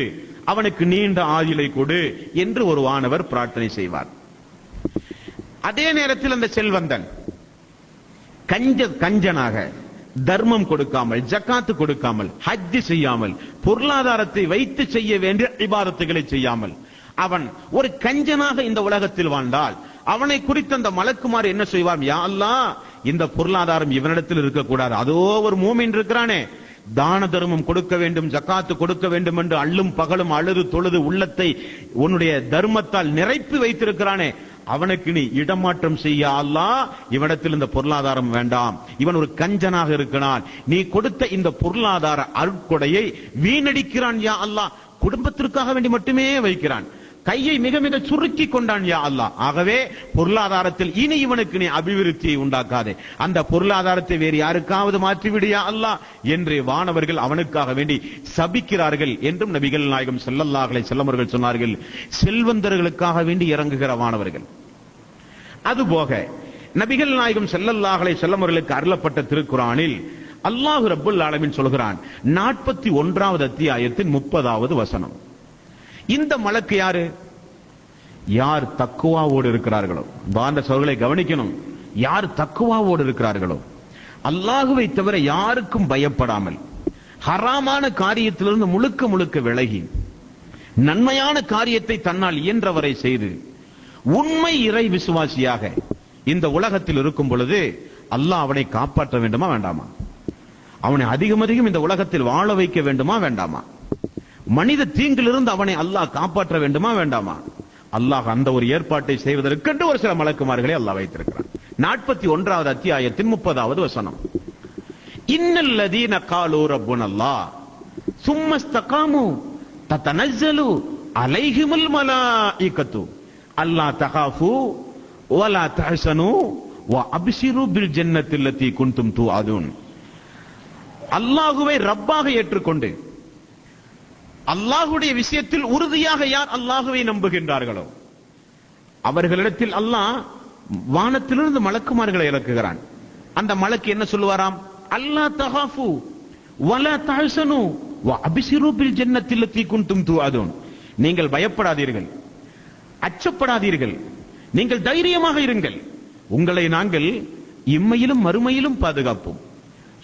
அவனுக்கு நீண்ட ஆயுளை கொடு என்று ஒரு வானவர் பிரார்த்தனை செய்வார். அதே நேரத்தில் அந்த செல்வந்தன் கஞ்சனாக, தர்மம் கொடுக்காமல், ஜக்காத்து கொடுக்காமல், ஹஜ் செய்யாமல், பொருளாதாரத்தை வைத்து செய்ய வேண்டிய இபாதத்துகளை செய்யாமல் அவன் ஒரு கஞ்சனாக இந்த உலகத்தில் வாழ்ந்தால் அவனை குறித்து அந்த மலக்குமார் என்ன செய்வார், யா அல்லாஹ், இந்த பொருளாதாரம் இவனிடத்தில் இருக்கக்கூடாது, அதோ ஒரு மூமின் இருக்கிறானே, தான தர்மம் கொடுக்க வேண்டும், ஜக்காத்து கொடுக்க வேண்டும் என்று அள்ளும் பகலும் அழுது தொழுது உள்ளத்தை உன்னுடைய தர்மத்தால் நிரப்பி வைத்திருக்கிறானே, அவனுக்கு நீ இடமாற்றம் செய்ய அல்லாஹ், இவனிடத்தில் இந்த பொருளாதாரம் வேண்டாம், இவன் ஒரு கஞ்சனாக இருக்கிறான், நீ கொடுத்த இந்த பொருளாதார அருட்கொடையை வீணடிக்கிறான் யா அல்லாஹ், குடும்பத்திற்காக வேண்டி மட்டுமே வைக்கிறான், கையை மிக மிக சுருக்கி கொண்டான் யா அல்லாஹ், ஆகவே பொருளாதாரத்தில் இனி இவனுக்கு நீ அபிவிருத்தியை உண்டாக்காதே, அந்த பொருளாதாரத்தை வேறு யாருக்காவது மாற்றிவிடு யா அல்லாஹ் என்று வானவர்கள் அவனுக்காக வேண்டி சபிக்கிறார்கள் என்றும் நபிகள் நாயகம் ஸல்லல்லாஹு அலைஹி வஸல்லம் அவர்கள் சொன்னார்கள். செல்வந்தர்களுக்காக வேண்டி இறங்குகிற வானவர்கள். அதுபோக நபிகள் நாயகம் ஸல்லல்லாஹு அலைஹி வஸல்லம் அவர்களுக்கு அருளப்பட்ட திருக்குர்ஆனில் அல்லாஹ் ரப்பல் ஆலமீன் சொல்கிறான், 41வது அத்தியாயத்தின் 30வது வசனம். இந்த மலக்கு யாரு? யார் தக்குவாவோடு இருக்கிறார்களோ, பாந்த சோர்களை கவனிக்கணும், யார் தக்குவாவோடு இருக்கிறார்களோ, அல்லாஹுவை தவிர யாருக்கும் பயப்படாமல், ஹராமான காரியத்திலிருந்து முழுக்க முழுக்க விலகி, நன்மையான காரியத்தை தன்னால் இயன்றவரை செய்து, உண்மை இறை விசுவாசியாக இந்த உலகத்தில் இருக்கும் பொழுது அல்லாஹ் அவனை காப்பாற்ற வேண்டுமா வேண்டாமா? அவனை அதிகம் அதிகம் இந்த உலகத்தில் வாழ வைக்க வேண்டுமா வேண்டாமா? மனித தீங்கிலிருந்து அவனை அல்லாஹ் காப்பாற்ற வேண்டுமா வேண்டாமா? அல்லாஹ் அந்த ஒரு ஏற்பாட்டை செய்வதற்கென்று ஒரு சில மலக்குமார்களை அல்லாஹ் வைத்திருக்கிறார். 41வது அத்தியாயத்தின் 30வது வசனம். இன்னல்லதீன காலூ ரப்புனல்லாஹ் சும்ம இஸ்தகாமு ததனஸ்ஸலு அலைஹிமுல் மலாயிகத்து அல்லா தகாஃபு வலா தஹ்சனு வ அப்ஷிரு பில் ஜன்னத்தி அல்லதி குன்தும் துஅதுன். அல்லாஹுவை ரப்பாக ஏற்றுக்கொண்டு அல்லாஹுடைய விஷயத்தில் உறுதியாக யார் அல்லாஹுவை நம்புகின்றார்களோ அவர்களிடத்தில் அல்லாஹ் வானத்திலிருந்து மலக்குமார்களை இறக்குகிறான். அந்த மலக்கு என்ன சொல்லுவாராம், அல்லா தகாஃபு வலா தஹ்சனு வ அப்ஷிரு பில் ஜன்னத்தி அல்லதி குன்தும் துஅதுன். நீங்கள் பயப்படாதீர்கள், அச்சப்படாதீர்கள், நீங்கள் தைரியமாக இருங்கள், உங்களை நாங்கள் இம்மையிலும் மறுமையிலும் பாதுகாப்போம்,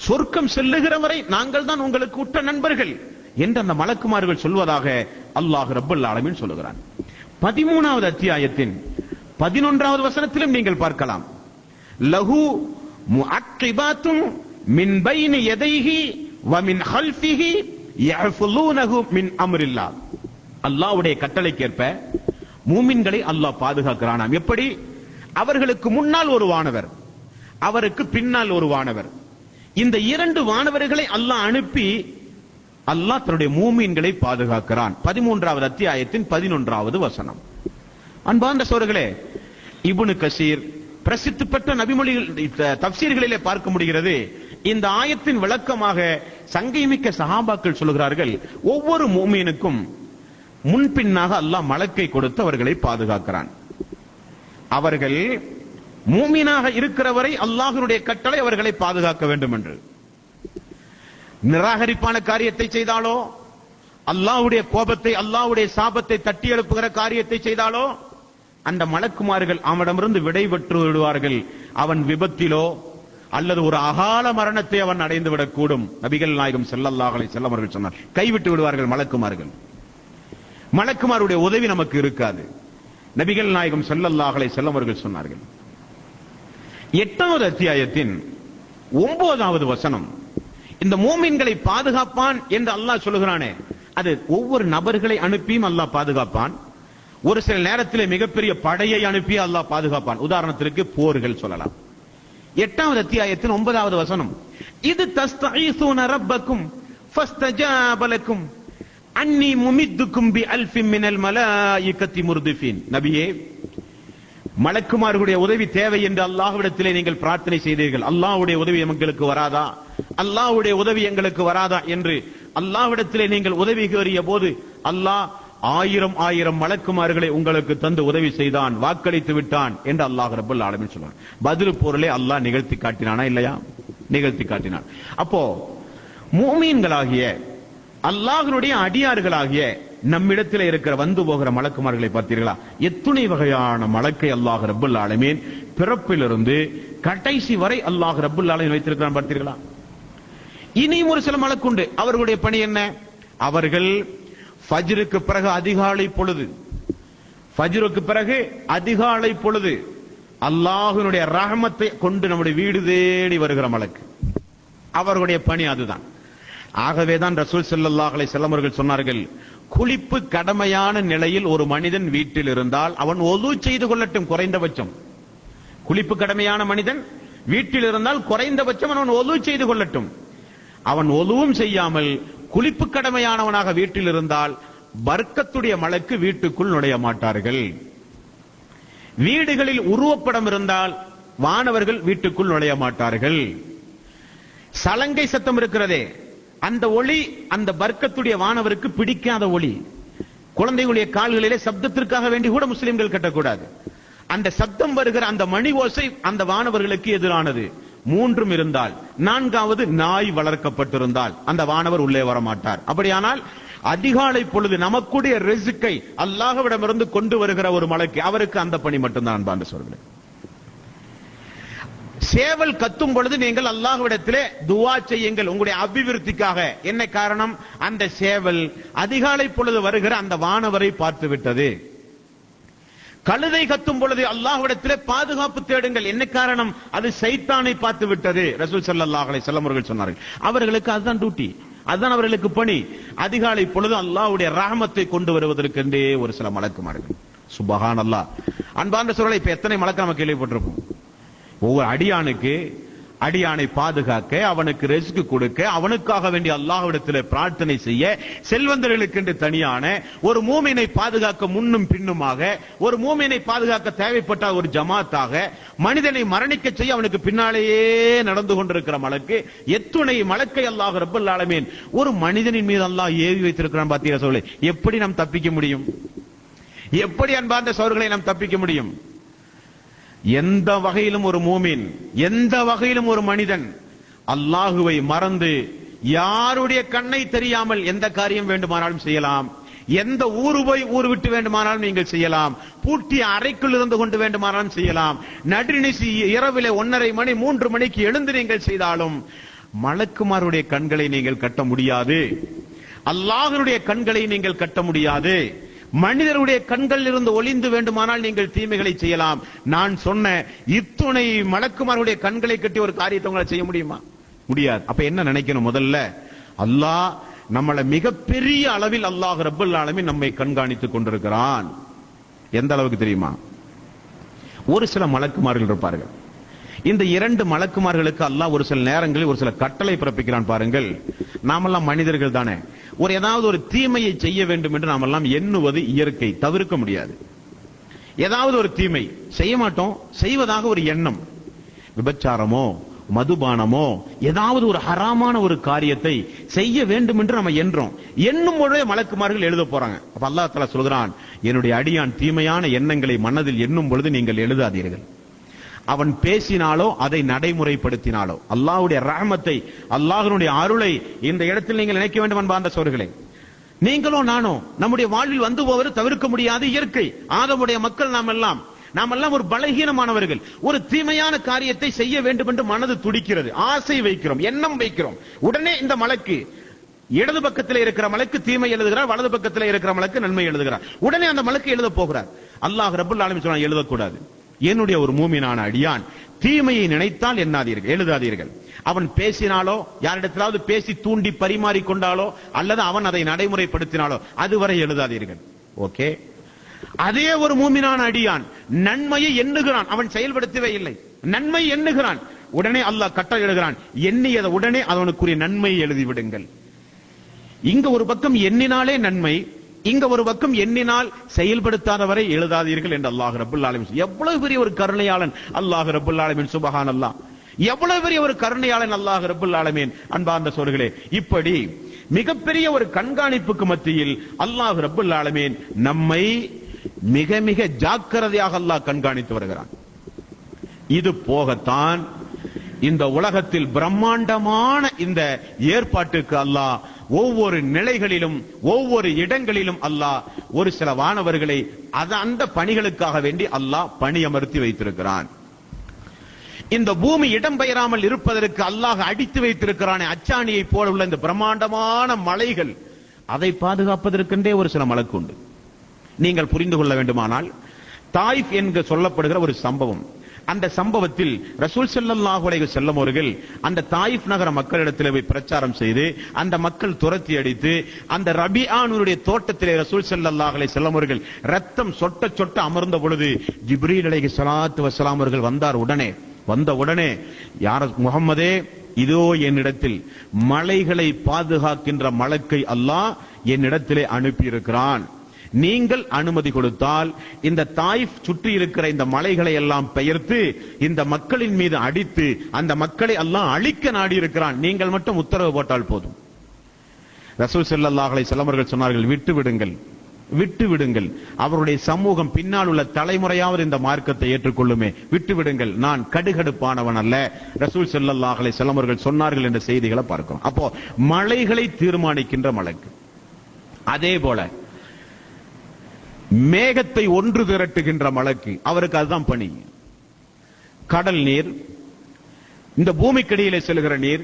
சொர்க்கம் செல்லுகிற வரை நாங்கள் தான் உங்களுக்கு உற்ற நண்பர்கள் என்று அந்த மலக்குமார்கள் சொல்வதாக அல்லாஹ் ரப்பல் ஆலமீன் சொல்லுகிறான். 13வது அத்தியாயத்தின் 11வது வசனத்திலும் நீங்கள் பார்க்கலாம், லஹு முஅக்கிபாத்துன் மின் பைனி யதைஹி வ மின் ஹல்ஃபிஹி யஹ்ஃபுலூனஹு மின் அம்ரில்லாஹ். அல்லாஹ்வுடைய கட்டளைக்கேற்ப மூமின்களை அல்லாஹ் பாதுகாக்கிறானாம். எப்படி? அவர்களுக்கு முன்னால் ஒரு வானவர், அவருக்கு பின்னால் ஒரு வானவர், இந்த 2 வானவர்களை அல்லாஹ் அனுப்பி அல்லாஹ் தன்னுடைய மூமின்களை பாதுகாக்கிறான். 13வது அத்தியாயத்தின் 11வது வசனம். அன்பார்ந்த சகோதரர்களே, இப்னு கசீர் பிரசித்தி பெற்ற நபிமொழிகள் தஃப்சீர்களிலே பார்க்க முடிகிறது. இந்த ஆயத்தின் விளக்கமாக சங்கைமிக்க சஹாபாக்கள் சொல்கிறார்கள், ஒவ்வொரு மூமினுக்கும் முன்பின்னாக அல்லாஹ் மலக்கை கொடுத்து அவர்களை பாதுகாக்கிறான். அவர்கள் மூமினாக இருக்கிறவரை அல்லாஹ்வுடைய கட்டளை அவர்களை பாதுகாக்க வேண்டும் என்று. நிராகரிப்பான காரியத்தை செய்தாலோ, அல்லாஹ்வுடைய கோபத்தை, அல்லாஹ்வுடைய சாபத்தை தட்டி எழுப்புகிற காரியத்தை செய்தாலோ, அந்த மலக்குமார்கள் அவனிடமிருந்து விடை பெற்று விடுவார்கள். அவன் விபத்திலோ அல்லது ஒரு அகால மரணத்தை அவன் அடைந்து விடக்கூடும். நபிகள் நாயகம் ஸல்லல்லாஹு அலைஹி வஸல்லம் அவர்கள் சொன்னார், கைவிட்டு விடுவார்கள் மலக்குமார்கள். மலக்குமாருடைய உதவி நமக்கு இருக்காது. நபிகள் நாயகம் ஸல்லல்லாஹு அலைஹி வஸல்லம் அவர்கள் சொன்னார்கள். 8வது அத்தியாயத்தின் 9வது வசனம், இந்த மூமின்களை பாதுகாப்பான் என்று அல்லாஹ் சொல்லுகிறானே, அது ஒவ்வொரு நபர்களை அனுப்பியும் அல்லாஹ் பாதுகாப்பான். ஒரு சில நேரத்தில் மிகப்பெரிய படையை அனுப்பி அல்லாஹ் பாதுகாப்பான். உதாரணத்திற்கு போர்கள் சொல்லலாம். 8வது அத்தியாயத்தின் 9வது வசனம், இது தஸ்தஈஸூன ரப்பக்கும் ஃபஸ்தஜாப லக்கும் அன்னி முமித்துக்கும் பி அல்ஃபின் மினல் மலாயிகத்தி முர்திஃபின். நபியே, மலக்குமார்களுடைய உதவி தேவை என்று அல்லாஹ்விடத்திலே நீங்கள் பிரார்த்தனை செய்தீர்கள். அல்லாஹ்வுடைய உதவி எங்களுக்கு வராதா, அல்லாஹ்வுடைய உதவி எங்களுக்கு வராதா என்று அல்லாஹ்விடத்திலே நீங்கள் உதவி கோரிய போது அல்லாஹ் 1000 மலக்குமார்களை உங்களுக்கு தந்து உதவி செய்தான், வாக்களித்து விட்டான் என்று அல்லாஹ் ரப்பல் ஆலமீன் சொல்றான். பத்ர் போரிலே அல்லாஹ் நிகழ்த்தி காட்டினானா இல்லையா? நிகழ்த்தி காட்டினான். அப்போ மூமீன்களாகிய அல்லாஹ்வுடைய அடியார்களாகிய நம்மிடத்தில் இருக்கிற வந்து போகிற மலக்குமார்களை பார்த்தீர்களா? எத்துணை வகையான மலக்கை அல்லாஹ் ரப்பல் ஆலமீன் பிறப்பிலிருந்து கடைசி வரை அல்லாஹ் ரப்பல் ஆலமீன் வைத்திருக்கிறான் பார்த்தீர்களா? இனியும் ஒரு சில மலக்குண்டு. அவர்களுடைய பணி என்ன? அவர்கள் ஃபஜ்ருக்கு பிறகு அதிகாலை பொழுது, ஃபஜ்ருக்கு பிறகு அதிகாலை பொழுது அல்லாஹ்வுடைய ரஹமத்தை கொண்டு நம்முடைய வீடு தேடி வருகிற மலக்கு. அவர்களுடைய பணி அதுதான். ஆகவேதான் ரசூல் ஸல்லல்லாஹு அலைஹி வஸல்லம் அவர்கள் சொன்னார்கள், குளிப்பு கடமையான நிலையில் ஒரு மனிதன் வீட்டில் இருந்தால் அவன் ஒது செய்து கொள்ளட்டும். குறைந்தபட்சம் குளிப்பு கடமையான மனிதன் வீட்டில் இருந்தால் குறைந்தபட்சம் அவன் ஒது செய்து கொள்ளட்டும். அவன் ஒதுவும் செய்யாமல் குளிப்பு கடமையானவனாக வீட்டில் இருந்தால் பர்க்கத்துடைய மலக்கு வீட்டுக்குள் நுழைய மாட்டார்கள். வீடுகளில் உருவப்படம் இருந்தால் வானவர்கள் வீட்டுக்குள் நுழைய மாட்டார்கள். சலங்கை சத்தம் இருக்கிறதே, அந்த ஒளி அந்த பர்க்கத்துடைய வானவருக்கு பிடிக்காத ஒளி. குழந்தைகளுடைய கால்களிலே சப்தத்திற்காக வேண்டி கூட முஸ்லிம்கள் கட்டக்கூடாது. அந்த சப்தம் வருகிற அந்த மணி ஓசை அந்த வானவர்களுக்கு எதிரானது. 3 இருந்தால், 4வது நாய் வளர்க்கப்பட்டிருந்தால் அந்த வானவர் உள்ளே வர மாட்டார். அப்படியானால் அதிகாலை பொழுது நமக்குடைய ரிஸ்கை அல்லாஹ்விடமிருந்து கொண்டு வருகிற ஒரு மலக்கு, அவருக்கு அந்த பணி மட்டும்தான். அன்பார்ந்த சகோதரர்களே, சேவல் கத்தும் பொழுது நீங்கள் அல்லாஹ்விடத்திலே துஆ செய்யுங்கள் உங்களுடைய அபிவிருத்திக்காக. என்ன காரணம்? அந்த சேவல் அதிகாலை பொழுது வருகிற அந்த வானவரை பார்த்து விட்டது. கழுதை கத்தும் பொழுது அல்லாஹ்விடத்திலே பாதுகாப்பு தேடுங்கள். என்ன காரணம்? அது சைத்தானை பார்த்து விட்டது. ரசூல் ஸல்லல்லாஹு அலைஹி வஸல்லம் அவர்கள் சொன்னார்கள். அவர்களுக்கு அதுதான் டியூட்டி, அதுதான் அவர்களுக்கு பணி. அதிகாலை பொழுது அல்லாஹ்வுடைய ரஹமத்தை கொண்டு வருவதற்கென்றே ஒரு சில மலக்குமார்கள். சுப்ஹானல்லாஹ். அன்பார்ந்த சகோதரர்களே, இப்ப எத்தனை மலக்கு நம்ம கேள்விப்பட்டிருப்போம். ஒவ்வொரு அடியானை பாதுகாக்க, அவனுக்கு ரிஸ்க் கொடுக்க, அவனுக்காக வேண்டிய அல்லாஹ்விடத்தில் பிரார்த்தனை செய்ய, செல்வந்தர்களுக்கு என்று தனியான ஒரு மூமினை பாதுகாக்க முன்னும் பின்னுமாக, ஒரு மூமினை பாதுகாக்க தேவைப்பட்ட ஒரு ஜமாத்தாக, மனிதனை மரணிக்க செய்ய அவனுக்கு பின்னாலேயே நடந்து கொண்டிருக்கிற மலக்கு. எத்துணை மலக்கை அல்லாஹ் ரப்பல் ஆலமீன் ஒரு மனிதனின் மீது அல்லாஹ் ஏவி வைத்திருக்கிறான். பார்த்தீங்களா சகோதரர்களே, எப்படி நாம் தப்பிக்க முடியும்? எப்படி அன்பார்ந்த சகோதரர்களை நாம் தப்பிக்க முடியும்? எந்த வகையிலும் ஒரு மூமின், எந்த வகையிலும் ஒரு மனிதன் அல்லாஹுவை மறந்து யாருடைய கண்ணை தெரியாமல் எந்த காரியம் வேண்டுமானாலும் செய்யலாம். எந்த ஊர் விட்டு வேண்டுமானாலும் நீங்கள் செய்யலாம். பூட்டிய அறைக்குள் இருந்து கொண்டு வேண்டுமானாலும் செய்யலாம். நடுநிசி இரவிலே 1:30 மணி 3 மணிக்கு எழுந்து நீங்கள் செய்தாலும் மலக்குமாருடைய கண்களை நீங்கள் கட்ட முடியாது. அல்லாஹ்வுடைய கண்களை நீங்கள் கட்ட முடியாது. மனிதருடைய கண்கள் இருந்து ஒளிந்து வேண்டுமானால் நீங்கள் தீமைகளை செய்யலாம். நான் சொன்ன இத்துணை மலக்குமாருடைய கண்களை கட்டி ஒரு காரியத்தை உங்களால் செய்ய முடியுமா? முடியாது. அப்ப என்ன நினைக்கணும்? முதல்ல அல்லாஹ் நம்மளை மிகப்பெரிய அளவில் அல்லாஹ் ரப்பல் ஆலமீன் நம்மை கண்காணித்துக் கொண்டிருக்கிறான். எந்த அளவுக்கு தெரியுமா? ஒரு சில மலக்குமார்கள் இருப்பார்கள். இந்த 2 மலக்குமார்களுக்கு அல்லாஹ் ஒரு சில நேரங்களில் ஒரு சில கட்டளை பிறப்பிக்கிறான். பாருங்கள், நாமெல்லாம் மனிதர்கள் தானே. ஏதாவது ஒரு தீமையை செய்ய வேண்டும் என்று நாமெல்லாம் எண்ணுவது இயற்கை, தவிர்க்க முடியாது. ஏதாவது ஒரு தீமை செய்ய மாட்டோம், செய்வதாக ஒரு எண்ணம், விபச்சாரமோ மதுபானமோ ஏதாவது ஒரு ஹராமான ஒரு காரியத்தை செய்ய வேண்டும் என்று நம்ம எண்ணும் பொழுதே மலக்குமார்கள் எழுத போறாங்க. அப்ப அல்லாஹ் தஆலா சொல்கிறான், என்னுடைய அடியான் தீமையான எண்ணங்களை மனதில் எண்ணும் பொழுது நீங்கள் எழுதாதீர்கள். அவன் பேசினாலோ அதை நடைமுறைப்படுத்தினாலோ அல்லாஹ்வுடைய ரஹ்மத்தை, அல்லாஹ்வுடைய அருளை இந்த இடத்தில் நீங்கள் நினைக்க வேண்டும் அன்பார்ந்த சகோதரர்களே. நீங்களோ நானோ நம்முடைய வாழ்வில் வந்து போவது தவிர்க்க முடியாத இயற்கை. ஆதமுடைய மக்கள் நாம் எல்லாம் ஒரு பலகீனமானவர்கள். ஒரு தீமையான காரியத்தை செய்ய வேண்டும் என்று மனது துடிக்கிறது, ஆசை வைக்கிறோம், எண்ணம் வைக்கிறோம். உடனே இந்த மலக்கு இடது பக்கத்தில் இருக்கிற மலக்கு தீமை எழுதுகிறார், வலது பக்கத்தில் இருக்கிற மலக்கு நன்மை எழுதுகிறார். உடனே அந்த மலக்கு எழுத போகிறார். அல்லாஹ் ரப்பல் ஆலமீன் சொன்னான், எழுதக்கூடாது. என்னுடைய ஒரு மூமினான அடியான் தீமையை நினைத்தால் எழுதாதீர்கள். அவன் பேசினாலோ, யாரிடத்திலாவது பேசி தூண்டி பரிமாறி கொண்டாலோ, அல்லது அவன் அதை நடைமுறைப்படுத்தினாலோ அதுவரை எழுதாதீர்கள். ஓகே. அதே ஒரு மூமினான அடியான் நன்மையை எண்ணுகிறான், அவன் செயல்படுத்தவே இல்லை, நன்மை எண்ணுகிறான். உடனே அல்லாஹ் கட்டளை எழுதுகிறான், எண்ணியதை உடனே அவனுக்குரிய நன்மையை எழுதிவிடுங்கள். இங்க ஒரு பக்கம் எண்ணினாலே நன்மை, இங்க ஒரு பக்கம் எண்ணினால் செயல்படுத்தாதவரை எழுதாதீர்கள் என்று அல்லாஹ் ரப்பல் ஆலமீன். எவ்வளவு பெரிய ஒரு கருணையாளன் அல்லாஹ் ரப்பல் ஆலமீன், சுப்ஹானல்லாஹ். எவ்வளவு பெரிய ஒரு கருணையாளன் அல்லாஹ் ரப்பல் ஆலமீன். அன்பார்ந்த சகோதரர்களே, இப்படி மிகப்பெரிய ஒரு கண்காணிப்புக்கு மத்தியில் அல்லாஹ் ரப்பல் ஆலமீன் நம்மை மிக மிக ஜாக்கிரதையாக அல்லாஹ் கண்காணித்து வருகிறான். இது போகத்தான் இந்த உலகத்தில் பிரம்மாண்டமான இந்த ஏற்பாட்டுக்கு அல்லாஹ் ஒவ்வொரு நிலைகளிலும் ஒவ்வொரு இடங்களிலும் அல்லாஹ் ஒரு சில வானவர்களை அந்த பணிகளுக்காக வேண்டி அல்லாஹ் பணியமர்த்தி வைத்திருக்கிறான். இந்த பூமி இடம்பெயராமல் இருப்பதற்கு அல்லாஹ் அடித்து வைத்திருக்கிறானே அச்சாணியை போல உள்ள இந்த பிரம்மாண்டமான மலைகள், அதை பாதுகாப்பதற்கென்றே ஒரு சில மலக்கு உண்டு. நீங்கள் புரிந்து கொள்ள வேண்டுமானால், தாயிஃப் என்று சொல்லப்படுகிற ஒரு சம்பவம், அந்த சம்பவத்தில் ரசூல் ஸல்லல்லாஹு அலைஹி வஸல்லம் அவர்கள் அந்த தாயிஃப் நகர மக்களிடத்தில் போய் பிரச்சாரம் செய்து அந்த மக்கள் துரத்தி அடித்து அந்த ரபிஆனுடைய தோட்டத்திலே ரசூல் ஸல்லல்லாஹு அலைஹி வஸல்லம் அவர்கள் ரத்தம் சொட்ட சொட்ட அமர்ந்த பொழுது ஜிப்ரீல் அலைஹிஸ்ஸலாத்து வஸ்ஸலாம் அவர்கள் வந்த உடனே யார் முஹம்மதே, இதோ என்னிடத்தில் மலைகளை பாதுகாக்கின்ற மலக்கை அல்லாஹ் என்னிடத்திலே அனுப்பியிருக்கிறான். நீங்கள் அனுமதி கொடுத்தால் இந்த தாயிஃப் சுற்றி இருக்கிற இந்த மலைகளை எல்லாம் பெயர்த்து இந்த மக்களின் மீது அடித்து அந்த மக்களை அல்லாஹ் அழிக்க நாடி இருக்கிறான். நீங்கள் மட்டும் உத்தரவு போட்டால் போதும். ரசூல் ஸல்லல்லாஹு அலைஹி வஸல்லம் அவர்கள் சொன்னார்கள், விட்டு விடுங்கள், அவருடைய சமூகம் பின்னால் உள்ள தலைமுறையாவது இந்த மார்க்கத்தை ஏற்றுக்கொள்ளுமே, விட்டு விடுங்கள், நான் கடுகடுப்பானவன் அல்ல. ரசூல் ஸல்லல்லாஹு அலைஹி வஸல்லம் அவர்கள் சொன்னார்கள் என்ற செய்திகளை பார்க்கிறோம். அப்போ மலைகளை தீர்மானிக்கின்ற மலக்கு. அதே போல மேகத்தை ஒன்று திரட்டுகின்ற மலக்கு, அவருக்கு அதுதான் பணி. கடல் நீர், இந்த பூமிக்கடியிலே செல்கிற நீர்,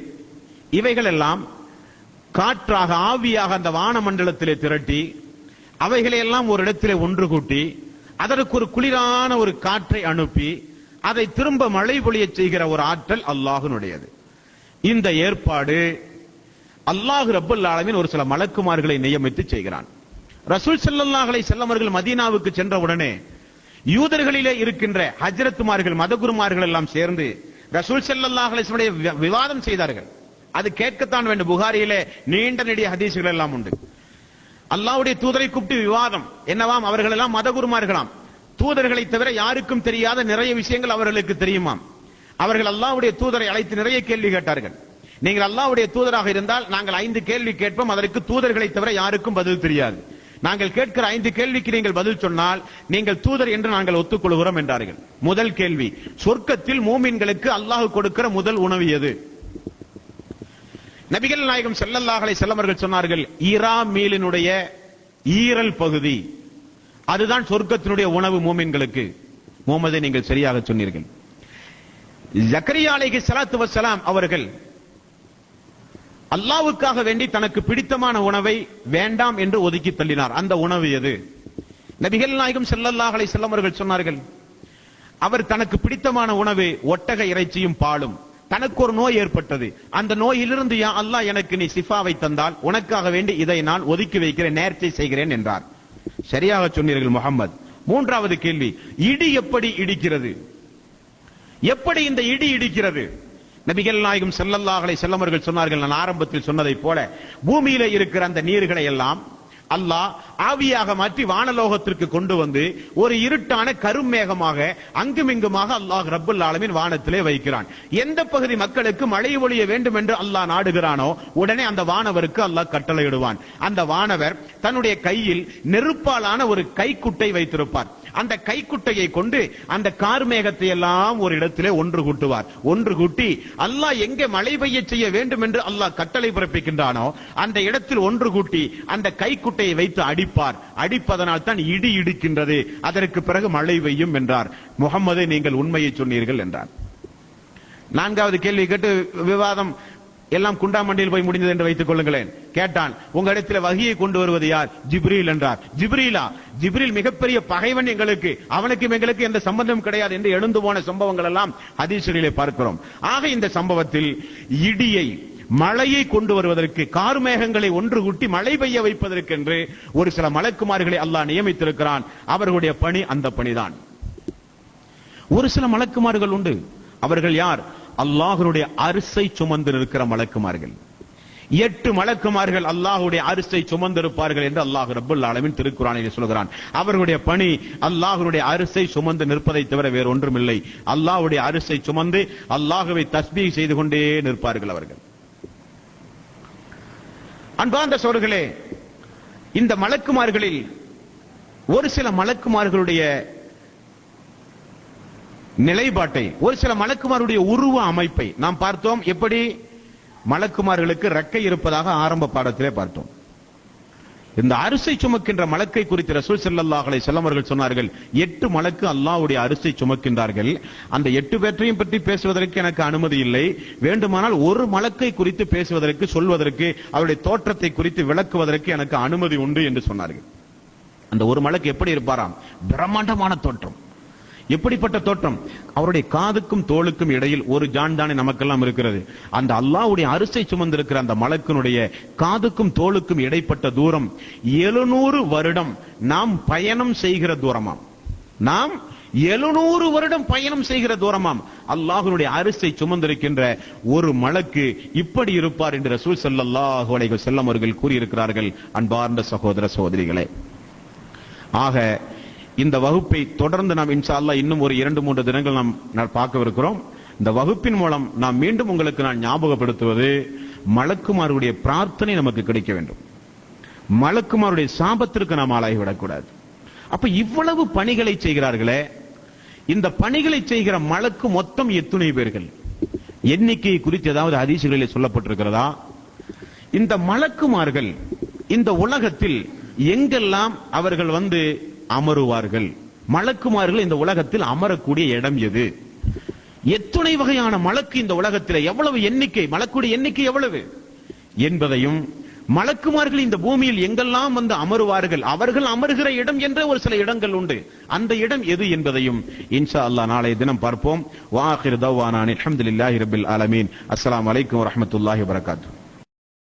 இவைகள் எல்லாம் காற்றாக ஆவியாக அந்த வானமண்டலத்திலே திரட்டி அவைகளை எல்லாம் ஒரு இடத்திலே ஒன்று கூட்டி அதற்கு ஒரு குளிரான ஒரு காற்றை அனுப்பி அதை திரும்ப மழை பொழிய செய்கிற ஒரு ஆற்றல் அல்லாஹ்வுடையது. இந்த ஏற்பாடு அல்லாஹ் ரப்பல் ஆலமீன் ஒரு சில மலக்குமார்களை நியமித்து செய்கிறான். ரசூல் ஸல்லல்லாஹு அலைஹி வஸல்லம் அவர்கள் மதீனாவுக்கு சென்ற உடனே யூதர்களிலே இருக்கின்ற ஹஜ்ரத்துமார்கள், மதகுருமார்கள் எல்லாம் சேர்ந்து ரசூல் ஸல்லல்லாஹு அலைஹி வஸல்லம் விவாதம் செய்தார்கள். அது கேட்கத்தான் வேண்டும். புகாரியிலே நீண்ட நெடிய ஹதீஸ்கள் எல்லாம் உண்டு. அல்லாஹ்வுடைய தூதரை கூப்பிட்டு விவாதம் என்னவாம், அவர்கள் எல்லாம் மதகுருமார்களாம், தூதர்களை தவிர யாருக்கும் தெரியாத நிறைய விஷயங்கள் அவர்களுக்கு தெரியுமாம். அவர்கள் அல்லாஹ்வுடைய தூதரை அழைத்து நிறைய கேள்வி கேட்டார்கள். நீங்கள் அல்லாஹ்வுடைய தூதராக இருந்தால் நாங்கள் 5 கேள்வி கேட்போம், அதற்கு தூதர்களை தவிர யாருக்கும் பதில் தெரியாது. நாங்கள் கேட்கிற 5 கேள்விக்கு நீங்கள் பதில் சொன்னால் நீங்கள் தூதர் என்று நாங்கள் ஒத்துக்கொள்கிறோம் என்றார்கள். முதல் கேள்வி, சொர்க்கத்தில் மூமின்களுக்கு அல்லாஹ் கொடுக்கிற முதல் உணவு எது? நபிகள் நாயகம் ஸல்லல்லாஹு அலைஹி வஸல்லம் அவர்கள் சொன்னார்கள், ஈரா மீலினுடைய ஈரல் பகுதி, அதுதான் சொர்க்கத்தினுடைய உணவு மூமின்களுக்கு. முகமதே, நீங்கள் சரியாக சொன்னீர்கள். ஜக்கரியா அலைஹிஸ்ஸலாத்து வஸ்ஸலாம் அவர்கள் அல்லாஹ்வுக்காக வேண்டி தனக்கு பிடித்தமான உணவை வேண்டாம் என்று ஒதுக்கி தள்ளினார். அந்த உணவு எது? நபிகள் நாயகம் ஸல்லல்லாஹு அலைஹி வஸல்லம் அவர்கள் சொன்னார்கள், அவர் தனக்கு பிடித்தமான உணவு ஒட்டக இறைச்சியும் பாலும். தனக்கு ஒரு நோய் ஏற்பட்டது, அந்த நோயிலிருந்து யா அல்லாஹ் எனக்கு நீ சிஃபாவை தந்தால் உனக்காக வேண்டி இதை நான் ஒதுக்கி வைக்கிறேன், நேர்ச்சை செய்கிறேன் என்றார். சரியாக சொன்னீர்கள் முஹம்மது. மூன்றாவது கேள்வி, இடி எப்படி இடிக்கிறது? எப்படி இந்த இடி இடிக்கிறது? நபிகள் நாயகம் ஸல்லல்லாஹு அலைஹி வஸல்லம் அவர்கள் சொன்னார்கள், நான் ஆரம்பத்தில் சொன்னதை போல பூமியில இருக்கிற அந்த நீர்களை எல்லாம் அல்லாஹ் ஆவியாக மாற்றி வானலோகத்திற்கு கொண்டு வந்து ஒரு இருட்டான கருமேகமாக அங்குமிங்குமாக அல்லாஹ் ரப்பல் ஆலமீன் வானத்திலே வைக்கிறான். எந்த பகுதி மக்களுக்கு மழை பொழிய வேண்டும் என்று அல்லாஹ் நாடுகிறானோ உடனே அந்த வானவருக்கு அல்லாஹ் கட்டளையிடுவான். அந்த வானவர் தன்னுடைய கையில் நெருப்பாலான ஒரு கைக்குட்டை வைத்திருப்பார். அந்த கைக்குட்டையை கொண்டு அந்த கார்மேகத்தை எல்லாம் ஒரு இடத்திலே ஒன்று கூட்டுவார். ஒன்று கூட்டி அல்லாஹ் எங்கே மழை பெய்ய செய்ய வேண்டும் என்று அல்லாஹ் கட்டளை பிறப்பிக்கின்றானோ அந்த இடத்தில் ஒன்று கூட்டி அந்த கைக்குட்டையை வைத்து அடிப்பார். அடிப்பதனால் தான் இடி இடிக்கின்றது, அதற்கு பிறகு மழை பெய்யும் என்றார். முகம்மதே, நீங்கள் உண்மையை சொன்னீர்கள் என்றார். நான்காவது கேள்வி கேட்டு விவாதம் எல்லாம் குண்டாமண்டியில் போய் முடிந்தது என்று வைத்துக் கொள்ளுங்களேன். கேட்டான், உங்க இடத்துல வஹியை கொண்டு வருவது யார்? ஜிப்ரீல் என்றார். ஜிப்ரீலா? ஜிப்ரீல் மிகப்பெரிய பகைவன் எங்களுக்கு, அவனுக்கும் எங்களுக்கு எந்த சம்பந்தம் கிடையாது என்று எழுந்து போன சம்பவங்கள் எல்லாம் ஹதீஸிலே பார்க்கிறோம். ஆக இந்த சம்பவத்தில் இடியை, மழையை கொண்டு வருவதற்கு, கார்மேகங்களை ஒன்று கூட்டி மழை பெய்ய வைப்பதற்கென்று ஒரு சில மலக்குமார்களை அல்லாஹ் நியமித்திருக்கிறான். அவர்களுடைய பணி அந்த பணிதான். ஒரு சில மலக்குமார்கள் உண்டு. அவர்கள் யார்? அல்லாஹ்வுடைய அரிசை சுமந்து நிற்கிற மலக்குமார்கள். 8 மலக்குமார்கள் அல்லாஹ்வுடைய அரிசை சுமந்திருப்பார்கள் என்று அல்லாஹ் ரப்பல் ஆலமீன் திருக்குர்ஆனிலே சொல்கிறான். அவர்களுடைய பணி அல்லாஹ்வுடைய அரிசை சுமந்து நிற்பதை தவிர வேறு ஒன்றுமில்லை. அல்லாஹ்வுடைய அரிசை சுமந்து அல்லாஹ்வை தஸ்பீஹ் செய்து கொண்டே நிற்பார்கள் அவர்கள். அன்பார்ந்த சகோதரர்களே, இந்த மலக்குமார்களில் ஒரு சில மலக்குமார்களுடைய நிலைப்பாட்டை, ஒரு சில மலக்குமாருடைய உருவ அமைப்பை நாம் பார்த்தோம். எப்படி மலக்குமார்களுக்கு ரெக்கை இருப்பதாக ஆரம்ப பாடத்திலே பார்த்தோம். இந்த அரிசை சுமக்கின்ற மலக்கை குறித்து ரசூல் ஸல்லல்லாஹு அலைஹி வஸல்லம் அவர்கள் சொன்னார்கள், 8 மலக்கு அல்லாஹ்வுடைய அரிசை சுமக்கின்றார்கள். அந்த 8 பேற்றையும் பற்றி பேசுவதற்கு எனக்கு அனுமதி இல்லை. வேண்டுமானால் ஒரு மலக்கை குறித்து பேசுவதற்கு, சொல்வதற்கு, அவருடைய தோற்றத்தை குறித்து விளக்குவதற்கு எனக்கு அனுமதி உண்டு என்று சொன்னார்கள். அந்த ஒரு மலக்கு எப்படி இருப்பாராம்? பிரம்மாண்டமான தோற்றம். எப்படிப்பட்ட தோற்றம்? அவருடைய காதுக்கும் தோளுக்கும் இடையில் ஒரு ஜான் தானே நமக்கெல்லாம் இருக்கிறது. அந்த அல்லாஹ்வுடைய அரிசை சுமந்திருக்கிற அந்த மலக்கினுடைய காதுக்கும் தோளுக்கும் இடைப்பட்ட தூரம் 700 வருடம் நாம் பயணம் செய்கிற தூரமாம். நாம் 700 வருடம் பயணம் செய்கிற தூரமாம். அல்லாஹ்வுடைய அரிசை சுமந்திருக்கின்ற ஒரு மலக்கு இப்படி இருப்பார் என்று ரசூல் ஸல்லல்லாஹு அலைஹி வஸல்லம் அவர்கள் கூறியிருக்கிறார்கள். அன்பார்ந்த சகோதர சகோதரிகளே, ஆக இந்த வகுப்பை தொடர்ந்து நாம் இன்ஷா அல்லாஹ் இன்னும் ஒரு 2-3 தினங்கள் நாம் பார்க்கவிருக்கிறோம். இந்த வகுப்பின் மூலம் நாம் மீண்டும் உங்களுக்கு நான் ஞாபகப்படுத்துவது, மலக்குமாருடைய பிரார்த்தனை நமக்கு கிடைக்க வேண்டும். மலக்குமாருடைய சாபத்திற்கு நாம் ஆளாகிவிடக்கூடாது. அப்ப இவ்வளவு பணிகளை செய்கிறார்களே, இந்த பணிகளை செய்கிற மலக்கு மொத்தம் எத்தனை பேர்கள்? எண்ணிக்கை குறித்து ஏதாவது ஹதீஸ்களிலே சொல்லப்பட்டிருக்கிறதா? இந்த மலக்குமார்கள் இந்த உலகத்தில் எங்கெல்லாம் அவர்கள் வந்து அமருவார்கள்? மலக்குமார்கள் இந்த உலகத்தில் அமரக்கூடிய இடம் எது? எத்தனை வகையான மலக்கு இந்த உலகத்தில், எவ்வளவு எண்ணிக்கை, மலக்குடைய எண்ணிக்கை எவ்வளவு என்பதையும், மலக்குமார்கள் இந்த பூமியில் எங்கெல்லாம் வந்து அமருவார்கள், அவர்கள் அமருகிற இடம் என்ற ஒரு சில இடங்கள் உண்டு, அந்த இடம் எது என்பதையும் இன்ஷா அல்லாஹ் நாளைய தினம் பார்ப்போம். வ ஆகிரு தஅவானா அல்ஹம்துலில்லாஹி ரப்பில் ஆலமீன். அஸ்ஸலாமு அலைக்கும் வ ரஹ்மத்துல்லாஹி வ பரகாத்துஹு.